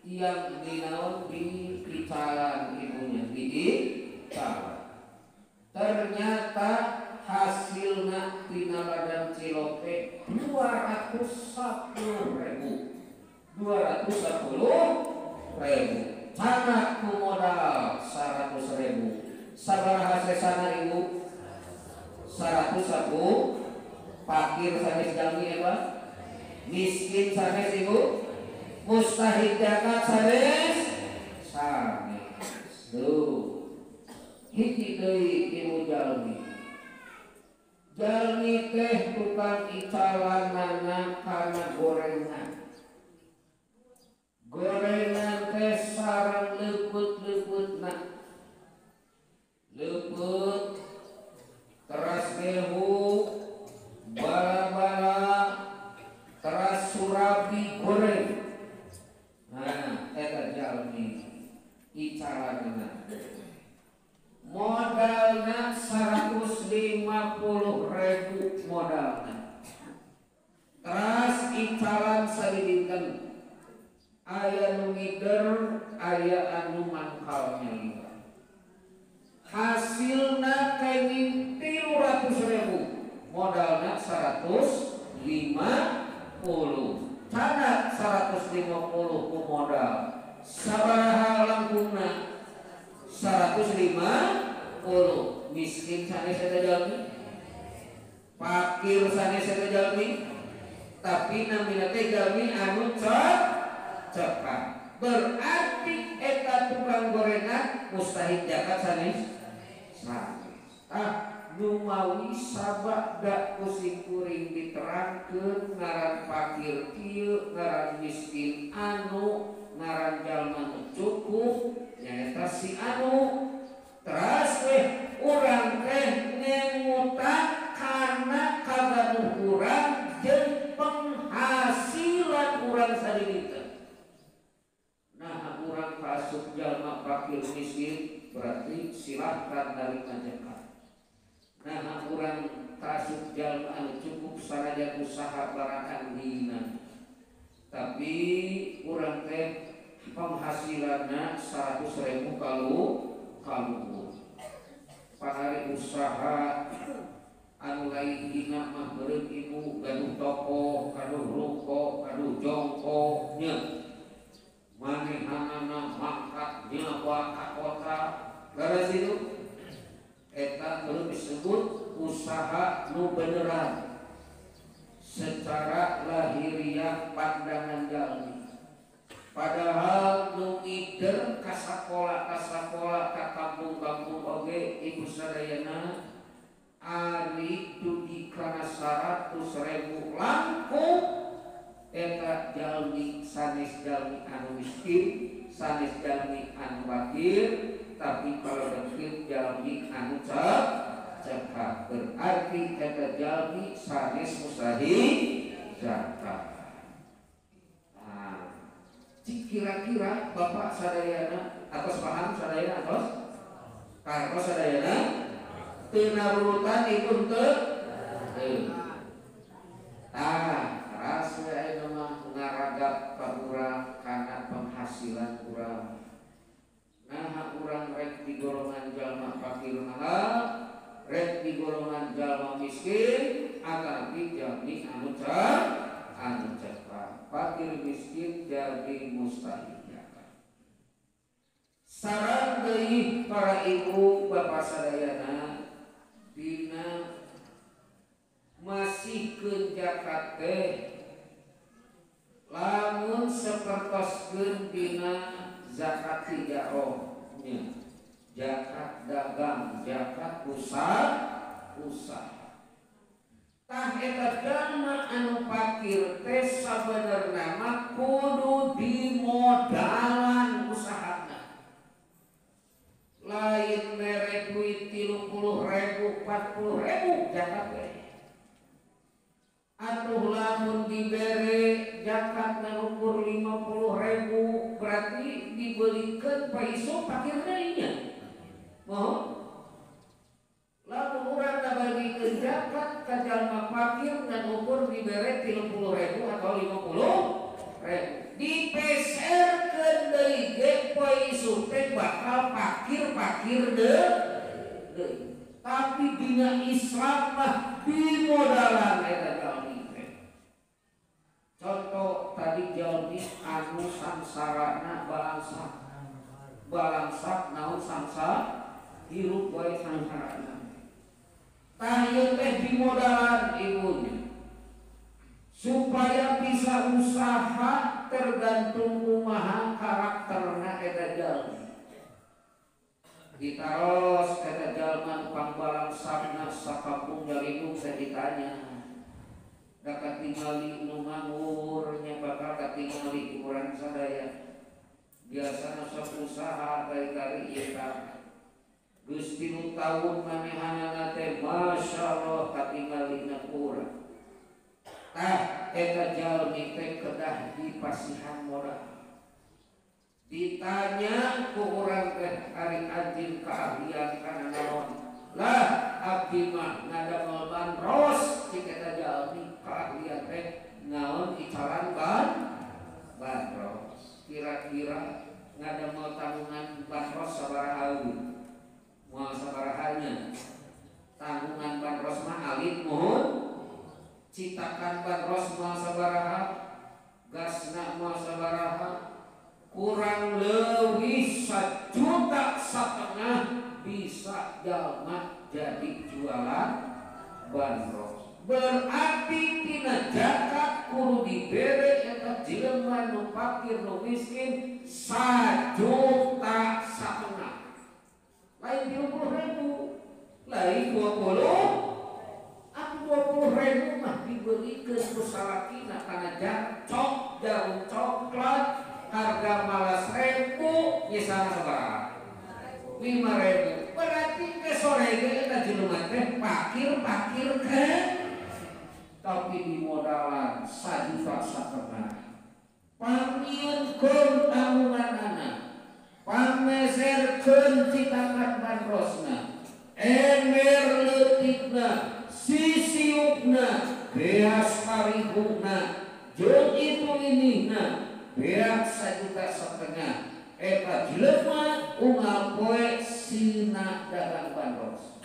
yang dinaon di picalan ibunya di picalan ternyata hasilna tina ladang cilok teh 210.000 canak ku modal 100.000 sabaraha sesana ibu 101 fakir sanes jalmi apa miskin sanes ibu mustahil zakat sanes tuh hiji deui ibu jalmi teh tukang icalanana kana gorengan teh sareng leuput-leuputna leuput teras gehu bala-bala teras surabi goreng nah eta jalmi icalanana modalna 150.000 modalna teras icalan sadidinten aya nu ngider aya anu mangkal nyalira hasilna kenging 300.000 modalna 150 canak 150 ku modal sabaraha langkungna 150 miskin sanes eta jalmi fakir sanes eta jalmi tapi namina teh jalmi anu cepat berarti eta tukang gorengan mustahil zakat sanes numawi sabada kusing kuring diterangkeun ngaran fakir kieu ngaran miskin anu ngaran jalma nu cukup nyaeta si anu teras teh urang teh ngutang kana kagaduh urang jeung penghasilan urang sadilita nah urang kasuk jalma fakir miskin berarti silahkan dari zakat nah urang kasuk jalma anu cukup sanajan usaha barang hina tapi urang teh penghasilannya 100.000 kalau panari usaha anu lain dina mah beureum ibu gaduh toko, gaduh ruko, gaduh jongko nya manehanana mangkat nyawa ka kota gara situ eta belum disebut usaha nu beneran secara lahiriah pandangan jalmi. Padahal nu ngider ka sakola ka kampung-kampung oge ibu sadayana ari dugi kana 100.000 langkung eta jalmi sanes jalmi anu miskin, sanes jalmi anu fakir, tapi kalau dengkeun jalmi anu cekak berarti eta jalmi sanes mustahil zakat. Nah, kira-kira Bapak sadayana atos paham sadayana atos kartos sadayana teu narurutan ikun teu rasa aya mah ngaragap ka urang kana penghasilan urang. Nah, urang rek di golongan jalma fakir mahal, rek di golongan jalma miskin, atapi jalmi anu cekak. Fakir miskin jadi mustahil. Saran deui para ibu bapak sadayana dina masih ke zakat teh lamun sapertoskeun dina zakat tijaroh nya zakat dagang, zakat usaha. Tah eta jalma anu fakir teh sabenerna mah kudu dimodalan usahana. Lain mere duit 30.000 40.000 zakat teh. Atuh lamun dibere zakat ngukur 50.000 berarti dibelikeun paiso fakir deui nya. Mohon lamun urang ngabagikeun zakat ka jalma fakir dan ukur dibere 30.000 atau 50.000 dipeserkeun deui ge paiso teh bakal fakir deui. Tapi dina Islam mah dimodalan eta jalmi teh. Contoh tadi jalmi anu sangsarana balangsak naon sangsa hirup wae sangsarana. Tah ieu teh dimodalan ibunya supaya bisa usaha tergantung kumaha karakterna eta jalmi. Ditaros kata jalma pang balangsakna sakampung jalindung saya ditanya da katingali nu nganggur nya bakal katingali urang sadaya biasana sok usaha kali-kali ieu tah geus 3 tahun manehanana teh masyaallah katingalina urang tah eta jalmi teh kedah dipasihan modal. Ditanya ku urang teh ari anjeun keahlian kana naon lah abdi mah ngadamel bandros cik eta jalmi keahlian teh naon icalan bandros kira-kira ngadamel tanggungan bandros sabaraha eun moal sabarahanya tanggungan bandros mah alit mohon citakan bandros moal sabaraha gasna moal sabaraha kurang lebih 1,5 juta bisa jalma jadi jualan bandros. Berarti tina zakat kudu dibere eta jelema nu fakir nu miskin 1,5 juta. Lain 30.000, lain 20. Aku 20.000 mah dibelikeun ku salakina kana jancok jarum coklat harga malas 1.000 nyesana sabaraha 5.000 berarti ke sore ge eta jelema teh fakir ke tapi dimodalan 1,5 juta pamieunkeun tanggunganana pameserkeun citakan bandrosna ember leutikna sisiupna beas parihuna jeung itu inihna beak 1,5 juta eta jelema unggal poe sina dagang bandros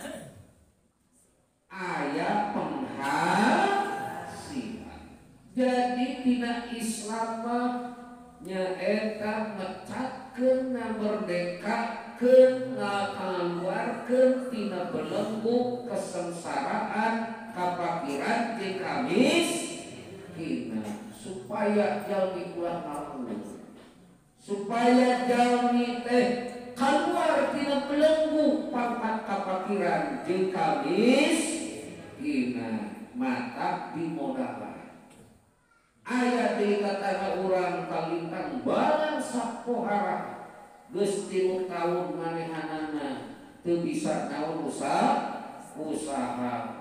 aya penghasilan. Jadi tina Islam nyaeta mecatkeun merdekakeun ngaluarkeun tina belenggu kesengsaraan kapakiran jeung kamiskinan supaya jalmi ulah ngawur, supaya jalmi teh keluar tina belenggu pangkat kapakiran jeung kamiskinan mata dimodalkan. Aya deui katana urang kalintang balang sapohara geus 3 taun manehanana teu bisa naon usaha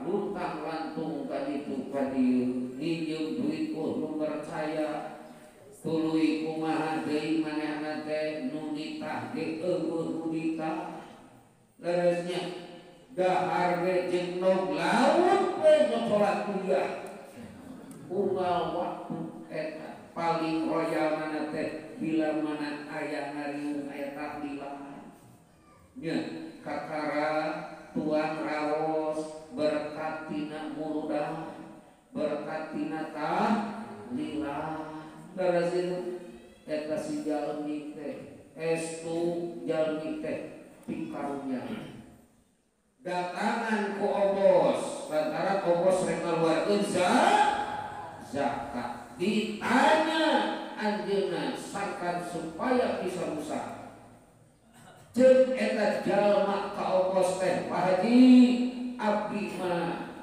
luntang lantung ka ditu ka dieu ninjeun duit nu percaya tuluy kumaha deui manehna teh nu nitah ge eueuh nu nitah leresnya dahar ge jeung nog laut we ngocolat kuliah unggal waktu eta paling royal mana teh bila mana aya ngariung aya tahlilan nya kakara tuan raos berkat tina murudah berkat tina tahlilan darasin eta si jalmi teh estu jalmi teh pikarunya datangan ku obos lantaran obos rek ngaluarkeun zakat ditanya anjeunna sakan supaya bisa usaha jeung eta jalma ka obos teh Pak Haji abdi mah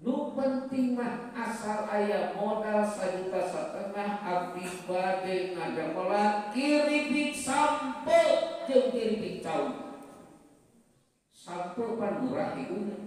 nu penting mah asal aya modal 1,5 juta abdi bade ngadamelan kiripik sampo jeung kiripik caum sampo pan murah igunya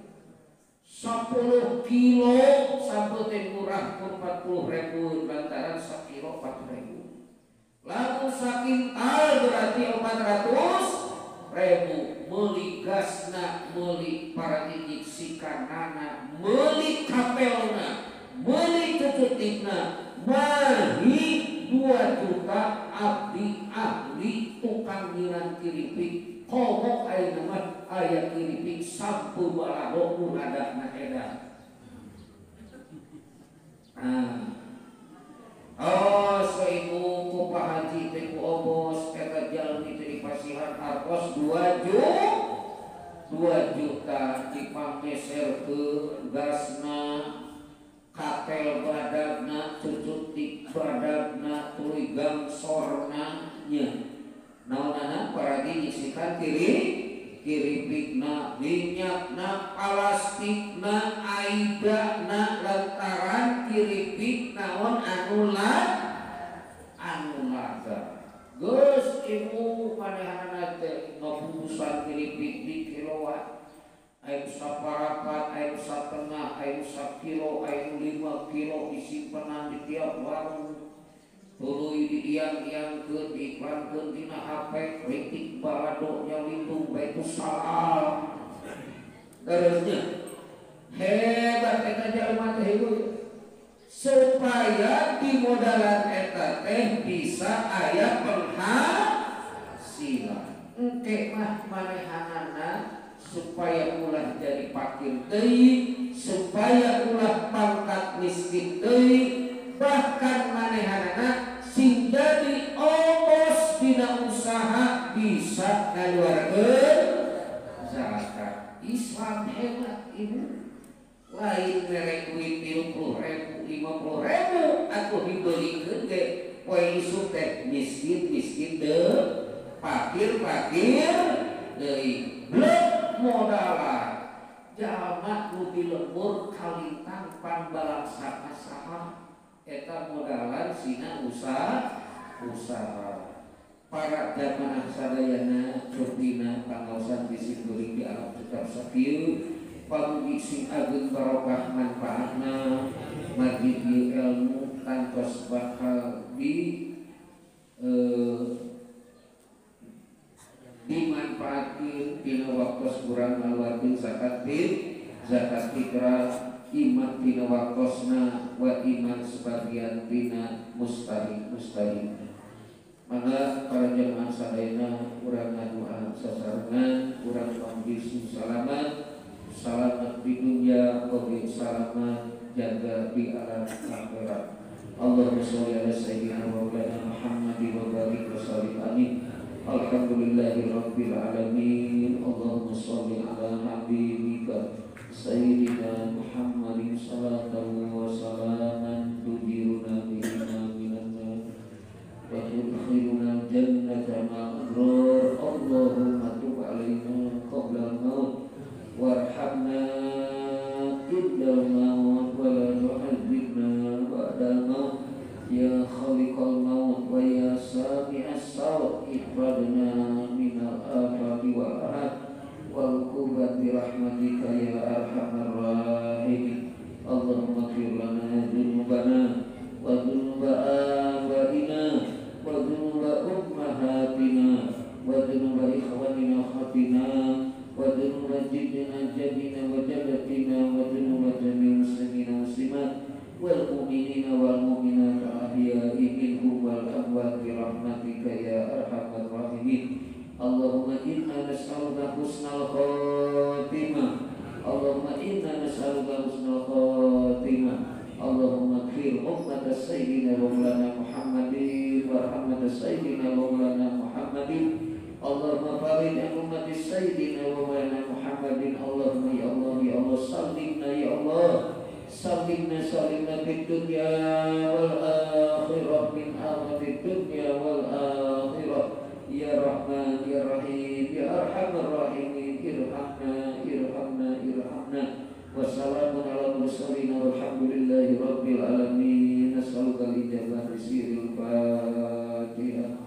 10 kilo sampo teh murah 40.000 lantaran 1 kilo 4.000 lalu sakintal berarti 400.000 meuli gasna meuli paradigik sikanana meuli kapelna meuli tututikna mahi 2 juta abdi ahli tukang ngiran kiripik komok aya nama aya kiripik sampu balado nu radakna edan. So ibu ku Pak Haji teh ku obos eta jalmi teh dipasihan hartos 2 juta dipameserkeun gasna katel badagna cucutik badagna tuluy gangsorna nya naonana paragi nyisikan kiripikna minyakna plastikna aidana lantaran kiripik naon anu laga geus ibu manehana teh ngabungkusan kiripik di kiloan aya saparapat aya satengah aya 1 kilo aya 5 kilo disimpenan di tiap warung tuluy diiang-iangkeun diiklankeun dina HP kritik balado nya lindung baitu salam terusnya hebat eta jalma teh supaya di modalan eta teh bisa aya penghasilan engke mah manehanana supaya ulah jadi fakir teuing supaya ulah pangkat miskin teuing bahkan manehanana sing jadi obos dina usaha bisa ngaluarkeun zakat. Islam hebat ini lain merek duit 30.000 50.000 atuh dibelikeun ge poe isu teh miskin deu fakir deui blek modalan jalma nu dilembur kalintang pambalaksana saha eta modalan sina usaha para jamaah sadayana curtina pangaosan bisi kuring di alam tetap sakieu pamugi sing ageung barokah manfaatna margi ilmu kantos bakal dimanfaatkeun dina waktu kurang ngaluarkeun zakat fitrah iman tina wakosna wa iman sebagian tina mustahil. Mangga para jemaah sadayana urang ngadoa sasarengan urang kondisi selamat di dunia oge selamat jaga di alam akhirat. Allahumma sholli ala sayyidina wa maulana Muhammad wa barik wa sallim alaihi. Alhamdulillahi rabbil alamin. Allahumma sholli ala habibika sayyidina Muhammadin sallallahu wa salaman tudiruna bihima minan nar wa tudkhiluna jannata ma'al abrar. Allahumma tub alaina qabla al-maut warhamna indal maut wa la tu'adzibna ba'dal maut ya khaliqal maut wa ya sami'as saut ifradna minal afati wal ahad wal qubat bi rahmatika ya arhamar rahimin. Allahumma ighfir lana dzunubana wa dzunuba abaina wa dzunuba ummahatina wa dzunuba ikhwanina khatina wa dzunuba jiddina jadina wa jadatina wa dzunuba jami'il muslimina muslimat wal mu'minina wal mu'minat ahya'i minhum wal amwat bi rahmatika ya arhamar rahimin. Allahumma inna nas'aluka husnal khatimah. Allahumma inna nas'aluka husnal khatimah. Allahumma ighfir ummat sayyidina wa maulana Muhammadin wa rahmat sayyidina wa maulana Muhammadin. Allahumma farid an ummat sayyidina wa maulana Muhammadin. Allahumma ya Allah ya Allah sallimna ya Allah sallimna fid dunya wal akhirah min amadid dunya wal akhirah. Ya Rahman ya Rahim ya Arhamar Rahimin irhamna. Wassalamun ala mursalin walhamdulillahi rabbil alamin. Nas'aluka al-ijabah bi sirril Fatihah.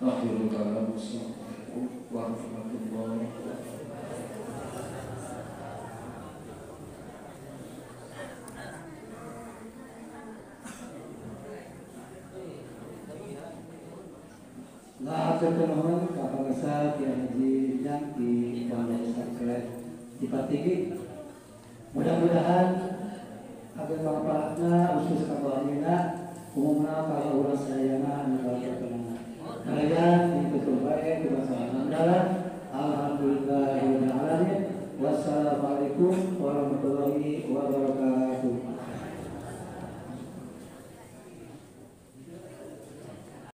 Akhirul kalam. Assalamualaikum warahmatullahi wabarakatuh. Hatur nuhun ka pangarsa Kiai Haji Ujang di Pondok Pesantren Cipat Tinggi. Mudah-mudahan agar manfaatna khusus ka baheuna umumna ka urang sadayana anu berkenan. Kalian ditutup baik di masalah